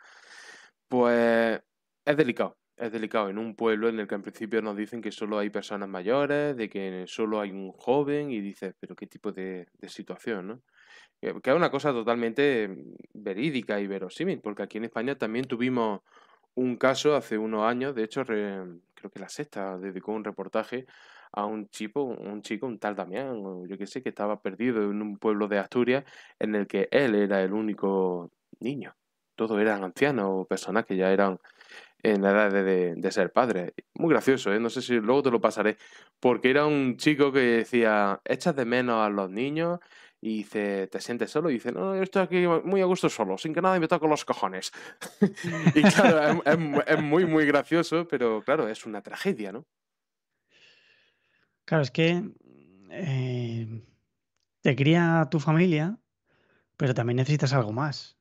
Pues es delicado en un pueblo en el que en principio nos dicen que solo hay personas mayores, de que solo hay un joven y dices, pero qué tipo de situación, ¿no? Que es una cosa totalmente verídica y verosímil, porque aquí en España también tuvimos un caso hace unos años, de hecho creo que La Sexta dedicó un reportaje a un chico, un tal Damián, o yo qué sé, que estaba perdido en un pueblo de Asturias en el que él era el único niño. Todos eran ancianos o personas que ya eran en la edad de ser padres. Muy gracioso, ¿eh? No sé si luego te lo pasaré, porque era un chico que decía, echas de menos a los niños y dice, ¿te sientes solo? Y dice, no, yo estoy aquí muy a gusto solo, sin que nadie me toque los cojones. Y claro, es muy, muy gracioso, pero claro, es una tragedia, ¿no? Claro, es que eh, te cría tu familia, pero también necesitas algo más.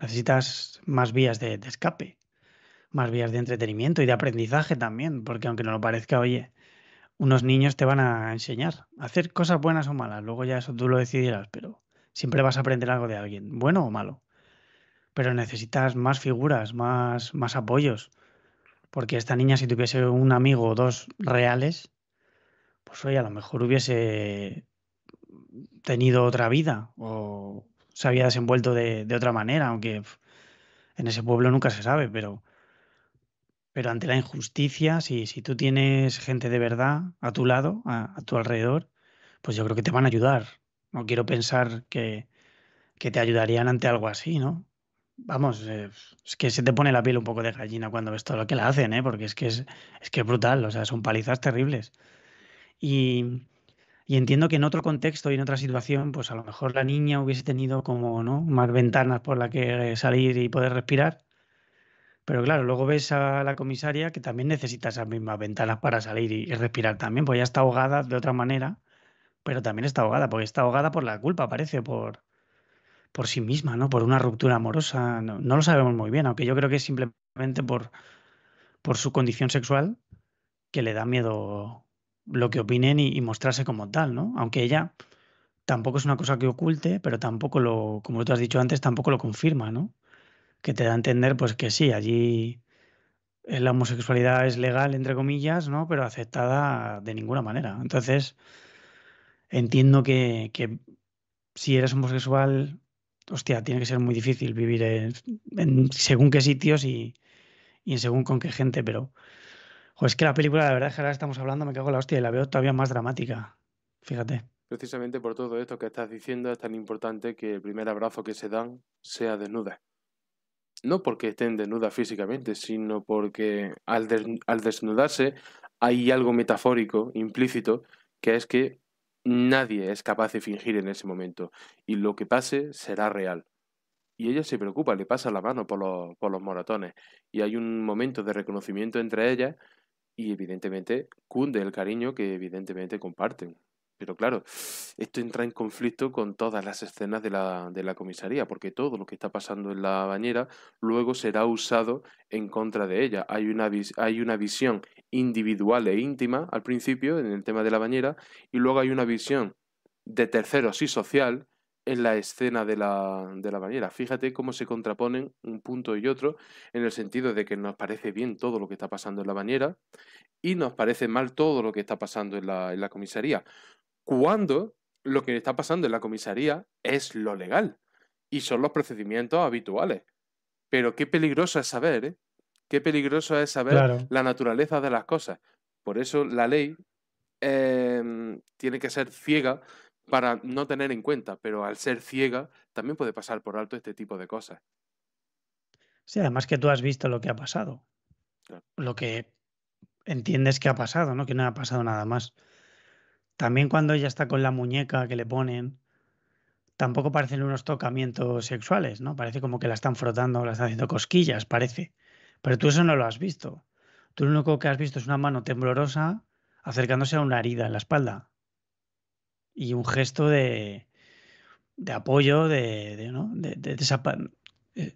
Necesitas más vías de escape, más vías de entretenimiento y de aprendizaje también, porque aunque no lo parezca, oye, unos niños te van a enseñar a hacer cosas buenas o malas, luego ya eso tú lo decidirás, pero siempre vas a aprender algo de alguien, bueno o malo. Pero necesitas más figuras, más apoyos, porque esta niña si tuviese un amigo o dos reales, pues oye, a lo mejor hubiese tenido otra vida o se había desenvuelto de otra manera, aunque en ese pueblo nunca se sabe, pero ante la injusticia, si tú tienes gente de verdad a tu lado, a tu alrededor, pues yo creo que te van a ayudar. No quiero pensar que te ayudarían ante algo así, ¿no? Vamos, es que se te pone la piel un poco de gallina cuando ves todo lo que le hacen, ¿eh? Porque es que es brutal, o sea, son palizas terribles. Y, y entiendo que en otro contexto y en otra situación, pues a lo mejor la niña hubiese tenido como, ¿no? Más ventanas por las que salir y poder respirar. Pero claro, luego ves a la comisaria que también necesita esas mismas ventanas para salir y respirar también, pues ya está ahogada de otra manera, pero también está ahogada, porque está ahogada por la culpa, parece, por sí misma, ¿no? Por una ruptura amorosa. No, no lo sabemos muy bien, aunque yo creo que es simplemente por su condición sexual que le da miedo lo que opinen y mostrarse como tal, ¿no? Aunque ella tampoco es una cosa que oculte, pero tampoco lo, como tú has dicho antes, tampoco lo confirma, ¿no? Que te da a entender, pues que sí, allí la homosexualidad es legal, entre comillas, ¿no? Pero aceptada de ninguna manera. Entonces, entiendo que si eres homosexual, hostia, tiene que ser muy difícil vivir en según qué sitios y en según con qué gente, pero es que la película, la verdad es que ahora estamos hablando, me cago en la hostia y la veo todavía más dramática. Fíjate. Precisamente por todo esto que estás diciendo es tan importante que el primer abrazo que se dan sea desnuda. No porque estén desnudas físicamente, sino porque al desnudarse hay algo metafórico, implícito, que es que nadie es capaz de fingir en ese momento y lo que pase será real. Y ella se preocupa, le pasa la mano por los moratones y hay un momento de reconocimiento entre ellas y evidentemente cunde el cariño que evidentemente comparten. Pero claro, esto entra en conflicto con todas las escenas de la comisaría, porque todo lo que está pasando en la bañera luego será usado en contra de ella. Hay una visión individual e íntima al principio en el tema de la bañera y luego hay una visión de terceros y social en la escena de la bañera. Fíjate cómo se contraponen un punto y otro en el sentido de que nos parece bien todo lo que está pasando en la bañera, y nos parece mal todo lo que está pasando en la comisaría, cuando lo que está pasando en la comisaría es lo legal y son los procedimientos habituales. Pero qué peligroso es saber, ¿eh? Qué peligroso es saber Claro. la naturaleza de las cosas. Por eso la ley tiene que ser ciega para no tener en cuenta, pero al ser ciega también puede pasar por alto este tipo de cosas. Sí, además que tú has visto lo que ha pasado, Claro. lo que entiendes que ha pasado, ¿no? Que no ha pasado nada más. También cuando ella está con la muñeca que le ponen, tampoco parecen unos tocamientos sexuales, ¿no? Parece como que la están frotando, la están haciendo cosquillas, parece. Pero tú eso no lo has visto. Tú lo único que has visto es una mano temblorosa acercándose a una herida en la espalda y un gesto de apoyo, ¿no?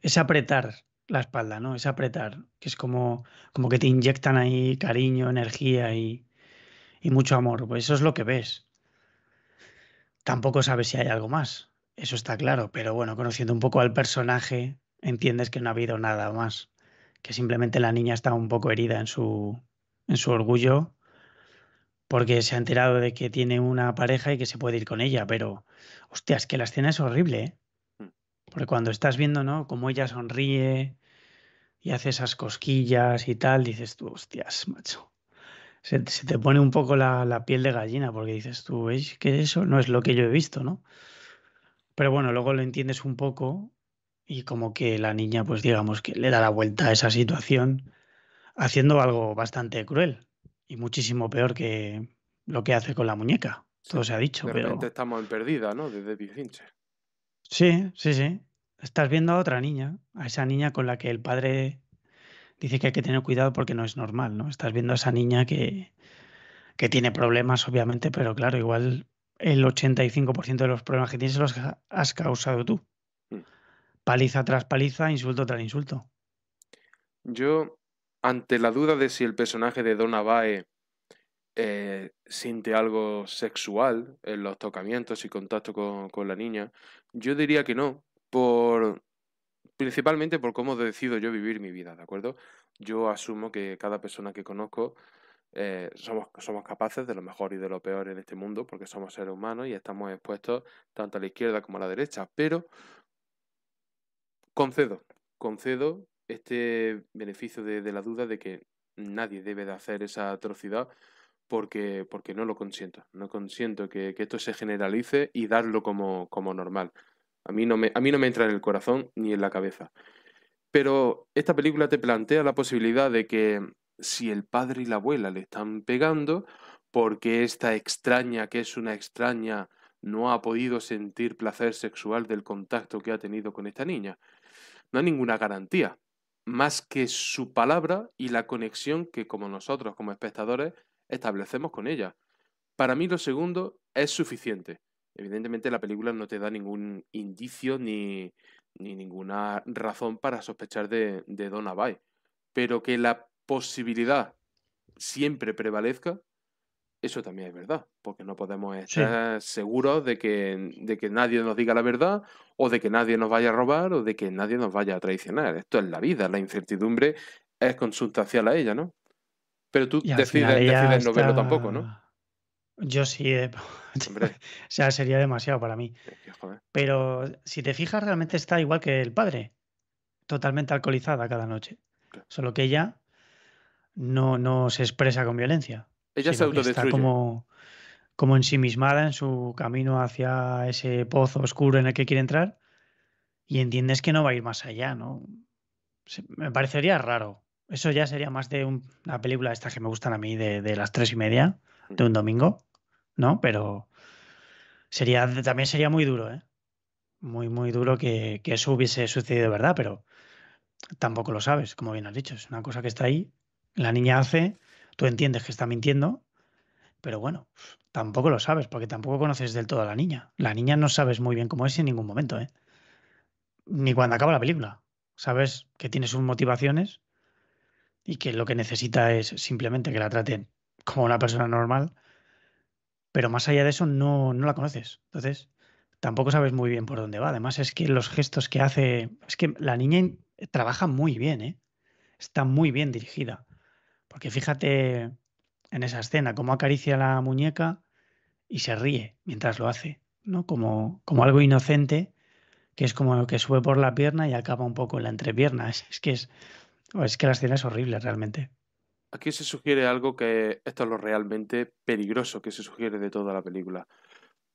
Es apretar la espalda, ¿no? Es apretar, que es como que te inyectan ahí cariño, energía y mucho amor. Pues eso es lo que ves. Tampoco sabes si hay algo más, eso está claro, pero bueno, conociendo un poco al personaje, entiendes que no ha habido nada más, que simplemente la niña está un poco herida en su orgullo porque se ha enterado de que tiene una pareja y que se puede ir con ella, pero hostia, es que la escena es horrible, ¿eh? Mm. Porque cuando estás viendo, ¿no? Cómo ella sonríe y hace esas cosquillas y tal, dices tú, hostias, macho. Se te pone un poco la piel de gallina porque dices tú, es que eso no es lo que yo he visto, ¿no? Pero bueno, luego lo entiendes un poco y como que la niña, pues digamos que le da la vuelta a esa situación haciendo algo bastante cruel y muchísimo peor que lo que hace con la muñeca. Sí. Todo se ha dicho, De repente pero estamos en Perdida, ¿no? De David Fincher. sí, sí, sí. Estás viendo a otra niña, a esa niña con la que el padre dice que hay que tener cuidado porque no es normal, ¿no? Estás viendo a esa niña que tiene problemas, obviamente, pero claro, igual el 85% de los problemas que tienes los has causado tú. Mm. Paliza tras paliza, insulto tras insulto. Yo, ante la duda de si el personaje de Donna Bae siente algo sexual en los tocamientos y contacto con la niña, yo diría que no, principalmente por cómo decido yo vivir mi vida, ¿de acuerdo? Yo asumo que cada persona que conozco somos capaces de lo mejor y de lo peor en este mundo, porque somos seres humanos y estamos expuestos tanto a la izquierda como a la derecha, pero concedo, concedo este beneficio de la duda de que nadie debe de hacer esa atrocidad porque no lo consiento. No consiento que esto se generalice y darlo como normal. A mí no me entra en el corazón ni en la cabeza. Pero esta película te plantea la posibilidad de que si el padre y la abuela le están pegando, porque esta extraña, que es una extraña, no ha podido sentir placer sexual del contacto que ha tenido con esta niña. No hay ninguna garantía, más que su palabra y la conexión que como nosotros, como espectadores, establecemos con ella. Para mí lo segundo es suficiente. Evidentemente la película no te da ningún indicio ni ninguna razón para sospechar de Donna Bay, pero que la posibilidad siempre prevalezca, eso también es verdad, porque no podemos Sí. estar seguros de que nadie nos diga la verdad, o de que nadie nos vaya a robar, o de que nadie nos vaya a traicionar. Esto es la vida, la incertidumbre es consustancial a ella, ¿no? Pero tú Y al final ella decides no verlo tampoco, ¿no? está... Yo sí, Hombre, o sea, sería demasiado para mí. es que joder. Pero si te fijas, realmente está igual que el padre, totalmente alcoholizada cada noche. Claro. Solo que ella no se expresa con violencia, Ella se sino que está autodestruye. como ensimismada en su camino hacia ese pozo oscuro en el que quiere entrar y entiendes que no va a ir más allá, ¿no? Me parecería raro. Eso ya sería más de una película estas que me gustan a mí de las 3:30 Mm. de un domingo, ¿no? Pero también sería muy duro, ¿eh? Muy, muy duro que eso hubiese sucedido de verdad, pero tampoco lo sabes, como bien has dicho. Es una cosa que está ahí, la niña hace, tú entiendes que está mintiendo, pero bueno, tampoco lo sabes, porque tampoco conoces del todo a la niña. La niña no sabes muy bien cómo es en ningún momento, ¿eh? Ni cuando acaba la película. Sabes que tiene sus motivaciones y que lo que necesita es simplemente que la traten como una persona normal, pero más allá de eso no la conoces. Entonces, tampoco sabes muy bien por dónde va. Además, es que los gestos que hace, es que la niña trabaja muy bien, ¿eh? Está muy bien dirigida. Porque fíjate en esa escena, cómo acaricia la muñeca y se ríe mientras lo hace, ¿no? Como algo inocente, que es como lo que sube por la pierna y acaba un poco en la entrepierna. Es que la escena es horrible realmente. Aquí se sugiere algo que esto es lo realmente peligroso que se sugiere de toda la película.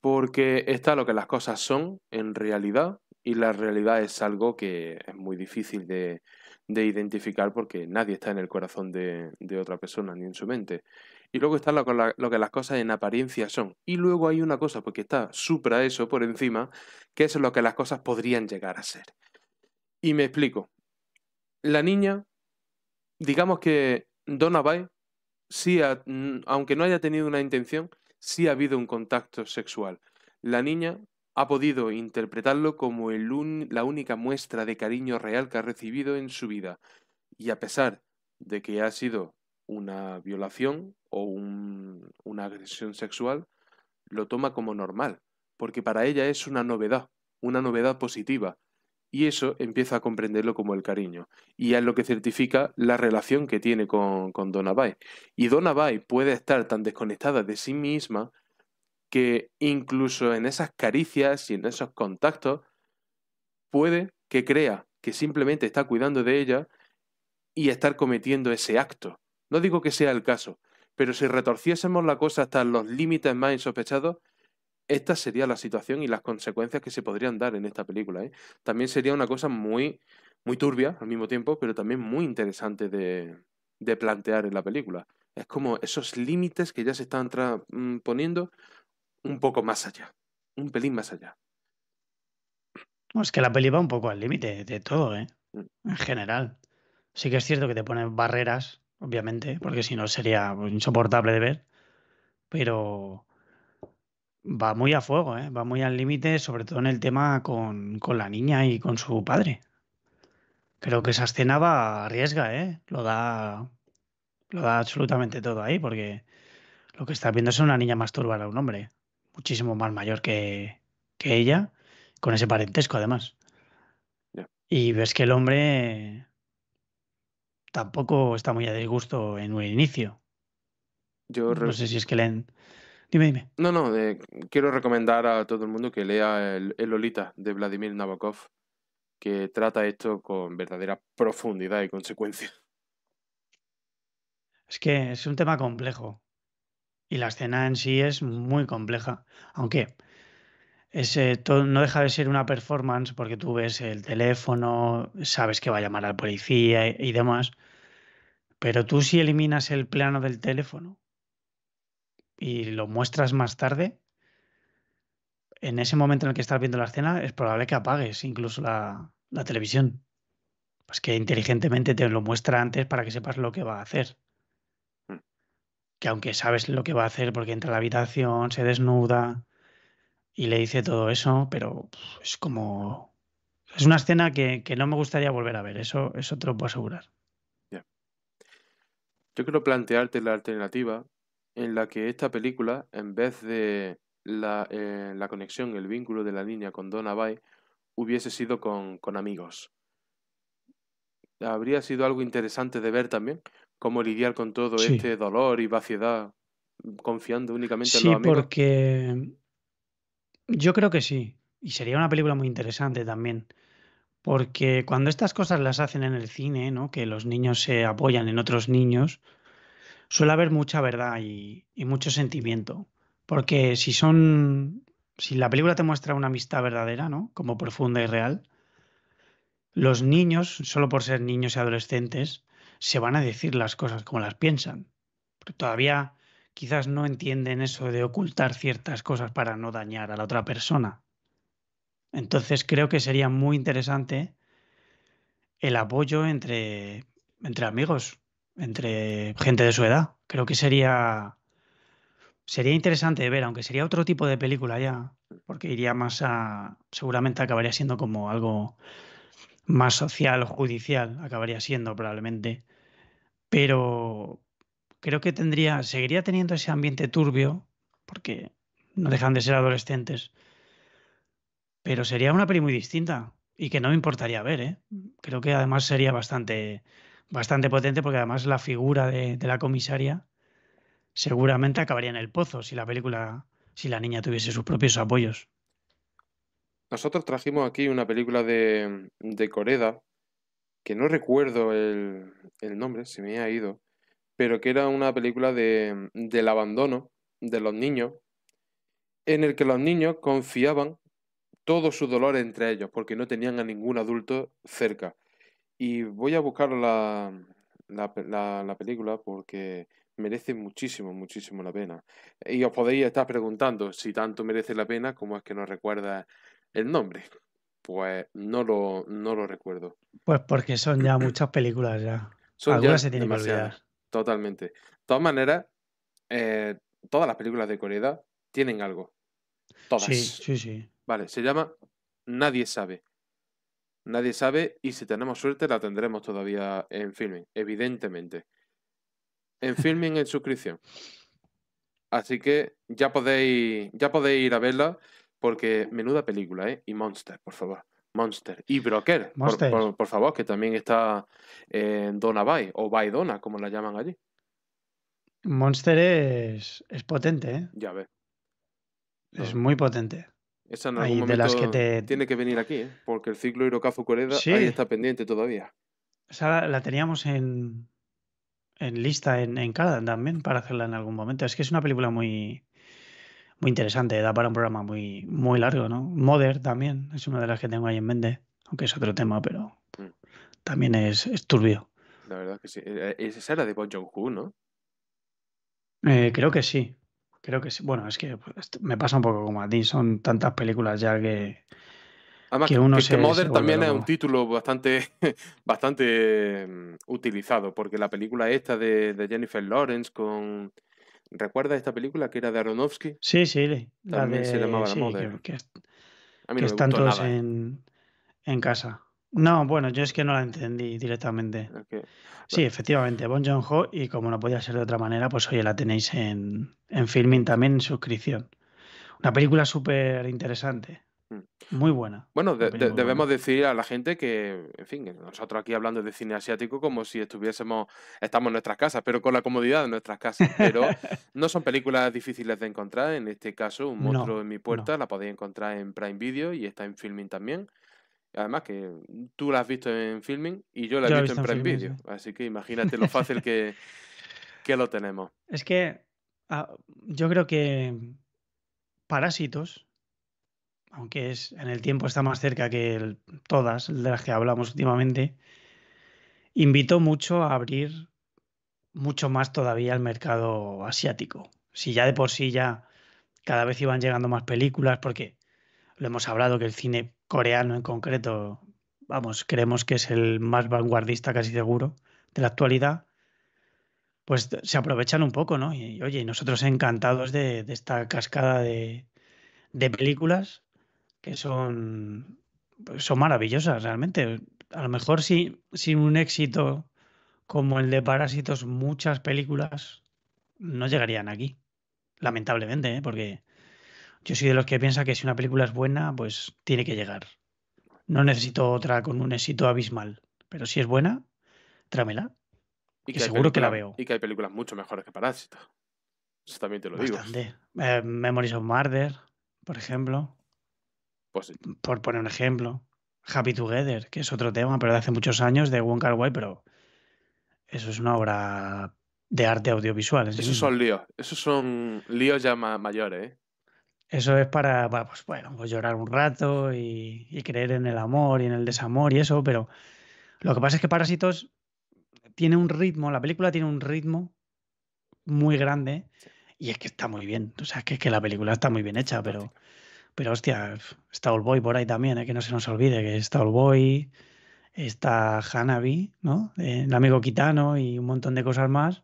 Porque está lo que las cosas son en realidad y la realidad es algo que es muy difícil de identificar porque nadie está en el corazón de otra persona ni en su mente. Y luego está lo que las cosas en apariencia son. Y luego hay una cosa, porque está supra eso por encima, que es lo que las cosas podrían llegar a ser. Y me explico. La niña, digamos que Donna Bay sí, aunque no haya tenido una intención, sí ha habido un contacto sexual. La niña ha podido interpretarlo como la única muestra de cariño real que ha recibido en su vida. Y a pesar de que ha sido una violación o una agresión sexual, lo toma como normal, porque para ella es una novedad positiva, y eso empieza a comprenderlo como el cariño, y es lo que certifica la relación que tiene con Donna Bay. Y Donna Bay puede estar tan desconectada de sí misma que incluso en esas caricias y en esos contactos puede que crea que simplemente está cuidando de ella y estar cometiendo ese acto. No digo que sea el caso, pero si retorciésemos la cosa hasta los límites más insospechados, esta sería la situación y las consecuencias que se podrían dar en esta película, ¿eh? También sería una cosa muy, muy turbia al mismo tiempo, pero también muy interesante de plantear en la película. Es como esos límites que ya se están poniendo un poco más allá, un pelín más allá. No, es que la peli va un poco al límite de todo, ¿eh? Mm. En general. Sí que es cierto que te ponen barreras, obviamente, porque si no sería pues, insoportable de ver, pero va muy a fuego, ¿eh? Va muy al límite, sobre todo en el tema con la niña y con su padre. Creo que esa escena va a arriesga, ¿eh? Lo da absolutamente todo ahí, porque lo que está viendo es una niña masturbar a un hombre, muchísimo más mayor que ella, con ese parentesco además. Ya. Y ves que el hombre tampoco está muy a disgusto en un inicio. Yo No sé si es que leen. Dime, dime. No, no, quiero recomendar a todo el mundo que lea el Lolita de Vladimir Nabokov, que trata esto con verdadera profundidad y consecuencia. Es que es un tema complejo y la escena en sí es muy compleja. Aunque no deja de ser una performance porque tú ves el teléfono, sabes que va a llamar al policía y demás, pero tú si eliminas el plano del teléfono y lo muestras más tarde, en ese momento en el que estás viendo la escena es probable que apagues incluso la televisión. Pues que inteligentemente te lo muestra antes para que sepas lo que va a hacer. Que aunque sabes lo que va a hacer porque entra a la habitación, se desnuda y le dice todo eso, pero es como... Es una escena que no me gustaría volver a ver, eso te lo puedo asegurar. Ya. Yo quiero plantearte la alternativa en la que esta película, en vez de la conexión, el vínculo de la niña con Donna Bay, hubiese sido con amigos. Habría sido algo interesante de ver también, cómo lidiar con todo Sí. este dolor y vaciedad, confiando únicamente en los Sí, amigos. porque yo creo que sí. Y sería una película muy interesante también. Porque cuando estas cosas las hacen en el cine, ¿no? Que los niños se apoyan en otros niños, suele haber mucha verdad y mucho sentimiento. Porque si la película te muestra una amistad verdadera, ¿no? Como profunda y real, los niños, solo por ser niños y adolescentes, se van a decir las cosas como las piensan. Porque todavía quizás no entienden eso de ocultar ciertas cosas para no dañar a la otra persona. Entonces creo que sería muy interesante el apoyo entre amigos, entre gente de su edad. Creo que sería interesante de ver, aunque sería otro tipo de película ya, porque iría más seguramente acabaría siendo como algo más social o judicial, acabaría siendo probablemente, pero creo que seguiría teniendo ese ambiente turbio, porque no dejan de ser adolescentes, pero sería una peli muy distinta y que no me importaría ver, ¿eh? Creo que además sería bastante potente porque además la figura de la comisaria seguramente acabaría en el pozo si la niña tuviese sus propios apoyos. Nosotros trajimos aquí una película de Coreda, que no recuerdo el nombre, se me ha ido, pero que era una película del abandono de los niños, en el que los niños confiaban todo su dolor entre ellos, porque no tenían a ningún adulto cerca. Y voy a buscar la película porque merece muchísimo, muchísimo la pena. Y os podéis estar preguntando si tanto merece la pena como es que no recuerda el nombre. Pues no lo recuerdo. Pues porque son ya muchas películas ya. Son Algunas ya se tienen que demasiadas, olvidar. totalmente. De todas maneras, eh, todas las películas de Corea tienen algo. Sí, Todas. sí, sí. Vale, se llama Nadie sabe. Nadie sabe y si tenemos suerte la tendremos todavía en filming, evidentemente. En filming en suscripción. Así que ya podéis ir a verla porque menuda película, ¿eh? Y Monster, por favor. Monster. Y Broker, Monster. por favor, que también está en Donna Bay o Bay Donna, como la llaman allí. Monster es potente, ¿eh? Ya ves. Es No, muy potente. esa en algún Hay de las que momento te... tiene que venir aquí, ¿eh? Porque el ciclo Hirokazu Koreda ahí Sí, está pendiente todavía. esa la teníamos en lista en Canadá también para hacerla en algún momento. Es que es una película muy interesante, da para un programa muy largo, ¿no? Mother también es una de las que tengo ahí en mente, aunque es otro tema, pero Mm, también es turbio. la verdad que sí. Esa era de Bong Joon-ho, ¿no? Creo que sí, creo que sí. Bueno, es que pues, me pasa un poco como a ti, son tantas películas ya Mm. Además, que uno que se Mother vuelve también es un loco. título bastante, bastante utilizado, porque la película esta de Jennifer Lawrence con... ¿Recuerdas esta película que era de Aronofsky? Sí, sí, la También se de... llamaba La Sí, Mother. A mí que no me están gustó todos nada, ¿eh? en casa. No, bueno, yo es que no la entendí directamente. Es que, Sí, efectivamente, Bon Joon-ho y como no podía ser de otra manera, pues oye, la tenéis en Filmin en también en suscripción. Una película súper interesante, mm. muy buena, Bueno, una peli muy debemos buena. decir a la gente que, en fin, que nosotros aquí hablando de cine asiático como si estamos en nuestras casas, pero con la comodidad de nuestras casas. Pero no son películas difíciles de encontrar. En este caso, Un monstruo No, en mi puerta no, la podéis encontrar en Prime Video y está en Filming también. Además que tú la has visto en Filming y yo la he yo la he visto visto en en Prime Filmin, sí. Video. Así que imagínate lo fácil que lo tenemos. Es que yo creo que Parásitos, aunque en el tiempo está más cerca que todas de las que hablamos últimamente, invitó mucho a abrir mucho más todavía el mercado asiático. Si ya de por sí ya cada vez iban llegando más películas, porque lo hemos hablado que el cine coreano en concreto, vamos, creemos que es el más vanguardista casi seguro de la actualidad, pues se aprovechan un poco, ¿no? Y oye, y nosotros encantados de esta cascada de películas que son maravillosas realmente. A lo mejor sin un éxito como el de Parásitos, muchas películas no llegarían aquí, lamentablemente, ¿eh? Porque yo soy de los que piensa que si una película es buena, pues tiene que llegar. No necesito otra con un éxito abismal, pero si es buena, tráemela, Y que que hay seguro que la películas, veo y que hay películas mucho mejores que Parásitos. Eso también te lo digo. bastante. Memories of Murder, por ejemplo, Pues sí. por poner un ejemplo. Happy Together, que es otro tema, pero de hace muchos años, de Wong Kar-wai, pero eso es una obra de arte audiovisual en sí Esos mismo. son líos. Esos son líos ya mayores, ¿eh? Eso es para, pues bueno, pues llorar un rato y creer en el amor y en el desamor y eso, pero lo que pasa es que Parásitos tiene un ritmo, la película tiene un ritmo muy grande Sí, y es que está muy bien. O sea, que la película está muy bien es hecha, fantástica. pero hostia, está Oldboy por ahí también, que no se nos olvide que está Oldboy, está Hanabi, ¿no? El amigo Kitano y un montón de cosas más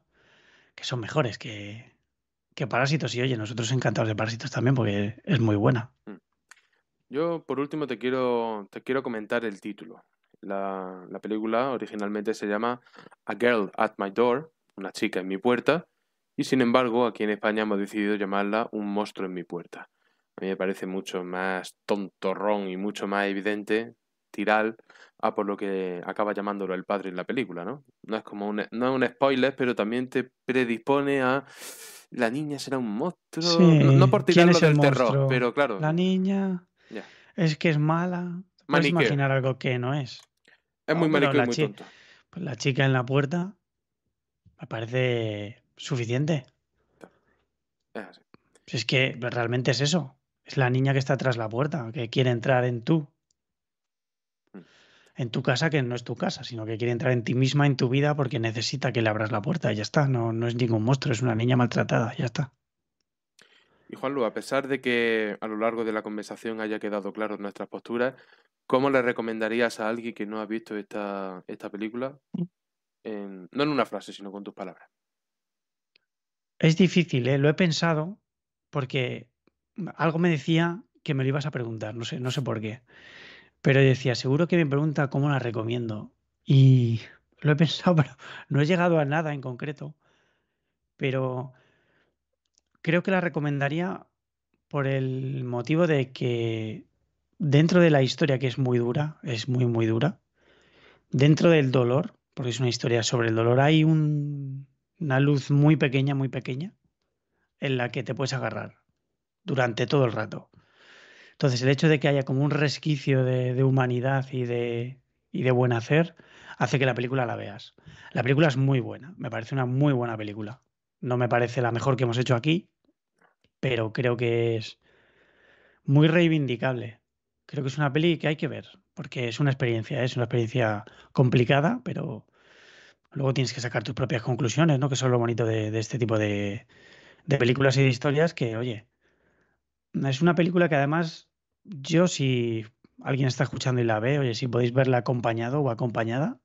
que son mejores que Parásitos. Y oye, nosotros encantados de Parásitos también porque es muy buena. Mm. Yo, por último, te quiero comentar el título. La película originalmente se llama A Girl at My Door, una chica en mi puerta, y sin embargo, aquí en España hemos decidido llamarla Un monstruo en mi puerta. A mí me parece mucho más tontorrón y mucho más evidente tirar a por lo que acaba llamándolo el padre en la película, ¿no? No es un spoiler, pero también te predispone a la niña será un monstruo. No, no Sí, por ¿quién tirarlo es el del terror, monstruo? pero claro, La niña ya. es que es mala. Te puedes Maniqueo. imaginar algo que no es. Es muy No, pero maniqueo y muy tonto. pues la chica en la puerta me parece suficiente. Es así. Si es que realmente es eso. Es la niña que está tras la puerta, que quiere entrar Mm. en tu casa, que no es tu casa, sino que quiere entrar en ti misma, en tu vida, porque necesita que le abras la puerta y ya está. No, no es ningún monstruo, es una niña maltratada, ya está. Y Juanlu, a pesar de que a lo largo de la conversación haya quedado claro nuestras posturas, ¿cómo le recomendarías a alguien que no ha visto esta película? No en una frase, sino con tus palabras. Es difícil, ¿eh? Lo he pensado porque algo me decía que me lo ibas a preguntar, no sé por qué. Pero decía, seguro que me pregunta cómo la recomiendo. Y lo he pensado, pero no he llegado a nada en concreto. Pero creo que la recomendaría por el motivo de que dentro de la historia, que es muy dura, es muy, muy dura, dentro del dolor, porque es una historia sobre el dolor, hay una luz muy pequeña, en la que te puedes agarrar durante todo el rato. Entonces, el hecho de que haya como un resquicio de humanidad y de buen hacer hace que la película la veas. La película es muy buena, me parece una muy buena película. No me parece la mejor que hemos hecho aquí, pero creo que es muy reivindicable. Creo que es una peli que hay que ver, porque es una experiencia complicada, pero luego tienes que sacar tus propias conclusiones, ¿no? Que eso es lo bonito de este tipo de películas y de historias, que, oye, es una película que además yo si alguien está escuchando y la ve, oye, si podéis verla acompañado o acompañada,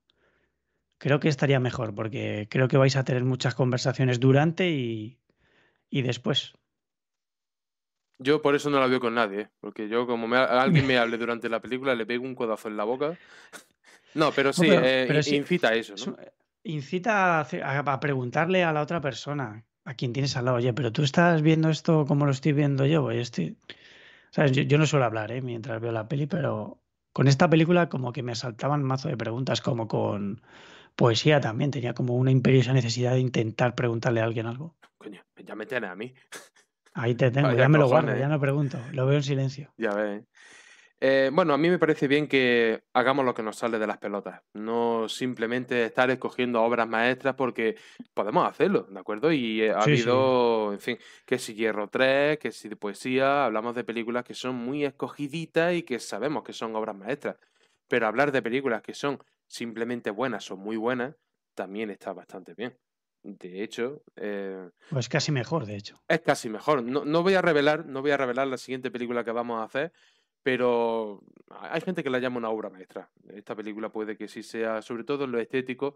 creo que estaría mejor, porque creo que vais a tener muchas conversaciones durante y después. Yo por eso no la veo con nadie, ¿eh? Porque yo como alguien me hable durante la película, le pego un codazo en la boca. No, pero No, sí, pero sí, incita a eso, es ¿no? un- incita a preguntarle a la otra persona, a quien tienes al lado, oye, pero tú estás viendo esto como lo estoy viendo yo, oye, ¿sabes? Yo no suelo hablar, mientras veo la peli, pero con esta película como que me asaltaban mazo de preguntas, como con poesía también, tenía como una imperiosa necesidad de intentar preguntarle a alguien algo. Coño, ya me tienes a mí. Ahí te tengo, ya Vaya me lo guardo, cojones, ya ¿eh? no pregunto, lo veo en silencio. Ya ves. Bueno, a mí me parece bien que hagamos lo que nos sale de las pelotas, no simplemente estar escogiendo obras maestras porque podemos hacerlo, ¿de acuerdo? Y ha Sí, sí. habido, en fin, que si Hierro 3, que si de poesía, hablamos de películas que son muy escogiditas y que sabemos que son obras maestras, pero hablar de películas que son simplemente buenas o muy buenas también está bastante bien. De hecho, Pues casi mejor, de hecho. es casi mejor. No, no voy a revelar la siguiente película que vamos a hacer, pero hay gente que la llama una obra maestra. Esta película puede que sí sea, sobre todo en lo estético,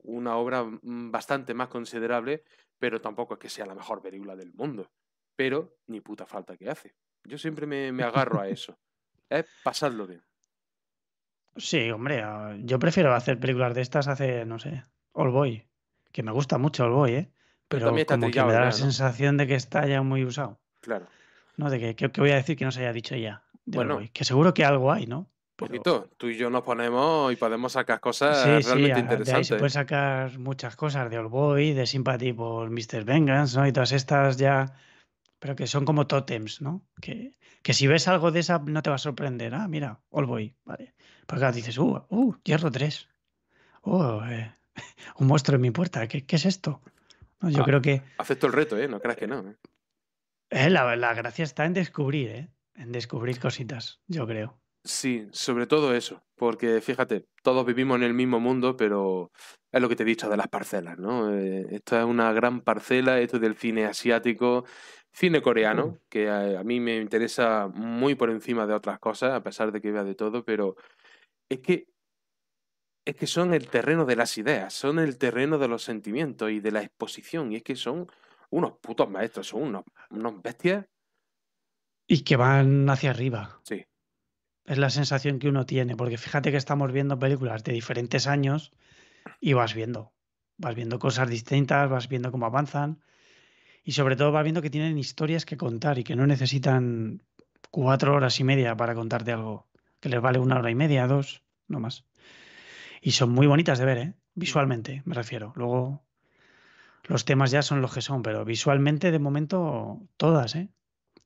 una obra bastante más considerable, pero tampoco es que sea la mejor película del mundo. Pero ni puta falta que hace. Yo siempre me agarro a eso. Es pasarlo bien. Sí, hombre, yo prefiero hacer películas de estas hace, no sé, Boy, que me gusta mucho Boy, ¿eh? Pero también Pero está como que me trillado da la ya, ¿no? sensación de que está ya muy usado, Claro. ¿no? De que voy a decir que no se haya dicho ya de Bueno, Boy, que seguro que algo hay, ¿no? Pero poquito. Tú y yo nos ponemos y podemos sacar cosas sí, sí, realmente de ahí se interesantes, ¿eh? pueden sacar muchas cosas de Boy, de Sympathy por Mr. Vengeance, ¿no? Y todas estas ya, pero que son como tótems, ¿no? Que si ves algo de esa no te va a sorprender. Ah, mira, Boy, vale. Porque claro, dices, Hierro 3. Oh, un monstruo en mi puerta. ¿Qué es esto? No, yo Ah, creo que acepto el reto, ¿eh? No creas que no, ¿eh? la gracia está en descubrir, ¿eh? En descubrir cositas, yo creo. Sí, sobre todo eso, porque fíjate, todos vivimos en el mismo mundo, pero es lo que te he dicho de las parcelas, ¿no? Esto es una gran parcela, esto del cine asiático, cine Uh, coreano, que a mí me interesa muy por encima de otras cosas, a pesar de que vea de todo, pero es que, es que son el terreno de las ideas, son el terreno de los sentimientos y de la exposición, y es que son unos putos maestros, son unos bestias, y que van hacia arriba. sí. Es la sensación que uno tiene, porque fíjate que estamos viendo películas de diferentes años y vas viendo cosas distintas, vas viendo cómo avanzan y sobre todo vas viendo que tienen historias que contar y que no necesitan 4 horas y media para contarte algo, que les vale 1 hora y media, dos, no más. Y son muy bonitas de ver, ¿eh? Visualmente, me refiero. Luego los temas ya son los que son, pero visualmente de momento todas, ¿eh?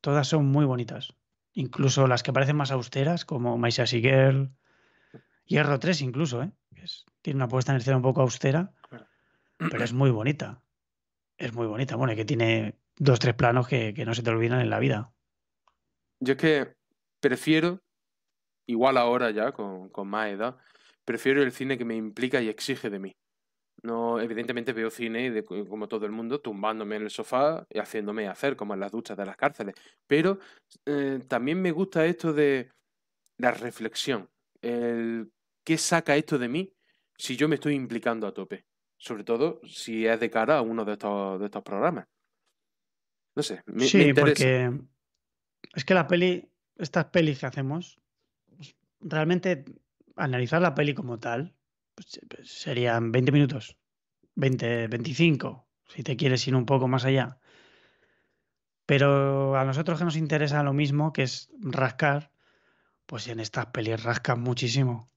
Todas son muy bonitas. Incluso las que parecen más austeras, como My Sassy Girl, Hierro 3 incluso, ¿eh? Tiene una puesta en escena un poco austera, pero es muy bonita. Es muy bonita. Bueno, y que tiene dos, tres planos que no se te olvidan en la vida. Yo es que prefiero igual ahora ya, con más edad, prefiero el cine que me implica y exige de mí. No, evidentemente veo cine como todo el mundo, tumbándome en el sofá y haciéndome hacer, como en las duchas de las cárceles. Pero también me gusta esto de la reflexión. El qué saca esto de mí si yo me estoy implicando a tope. Sobre todo si es de cara a uno de estos programas. No sé, me Sí, interesa. porque es que estas pelis que hacemos, pues, realmente analizar la peli como tal, pues serían 20 minutos, 20, 25, si te quieres ir un poco más allá. Pero a nosotros que nos interesa lo mismo, que es rascar, pues en estas pelis rascan muchísimo,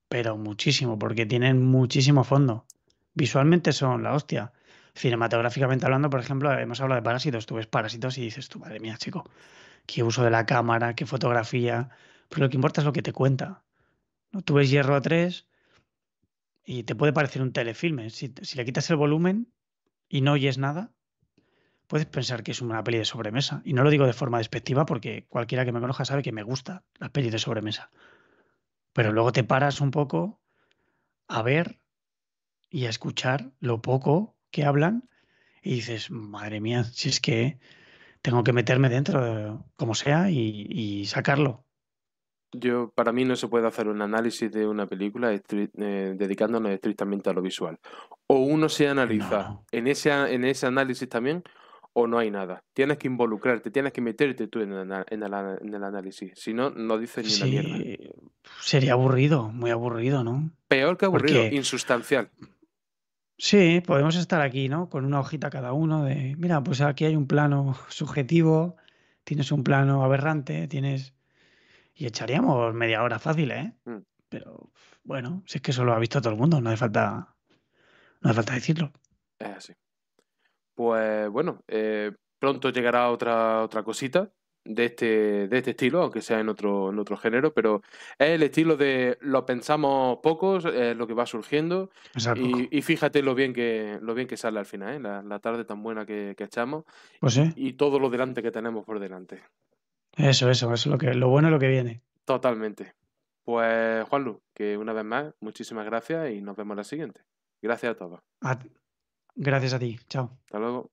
pero muchísimo, porque tienen muchísimo fondo. Visualmente son la hostia. Cinematográficamente hablando, por ejemplo, hemos hablado de Parásitos. Tú ves Parásitos y dices, tu madre mía, chico, qué uso de la cámara, qué fotografía. Pero lo que importa es lo que te cuenta, ¿no? Tú ves Hierro 3 y te puede parecer un telefilme. Si le quitas el volumen y no oyes nada, puedes pensar que es una peli de sobremesa. Y no lo digo de forma despectiva porque cualquiera que me conozca sabe que me gusta las pelis de sobremesa. Pero luego te paras un poco a ver y a escuchar lo poco que hablan y dices, madre mía, si es que tengo que meterme dentro, como sea, y sacarlo. Para mí no se puede hacer un análisis de una película dedicándonos estrictamente a lo visual. O uno se No, analiza no. en ese análisis también, o no hay nada. Tienes que involucrarte, tienes que meterte tú en el análisis. Si no, no dices ni una mierda. Sí, sería aburrido, muy aburrido, ¿no? Peor que aburrido, Porque insustancial. sí, podemos estar aquí, ¿no? Con una hojita cada uno de, mira, pues aquí hay un plano subjetivo, tienes un plano aberrante, tienes... Y echaríamos media hora fácil, ¿eh? Mm, Pero bueno, si es que eso lo ha visto todo el mundo, no hace falta decirlo. es así. Pues bueno, pronto llegará otra cosita de este estilo, aunque sea en otro género, pero es el estilo de lo pensamos pocos, es lo que va surgiendo, Pensar poco. y fíjate lo bien que sale al final, ¿eh? La tarde tan buena que echamos Pues y, sí, y todo lo delante que tenemos por delante. eso es lo bueno es lo que viene. Totalmente. Pues Juanlu, que una vez más, muchísimas gracias y nos vemos en la siguiente. Gracias a todos. Ah, gracias a ti, chao. Hasta luego.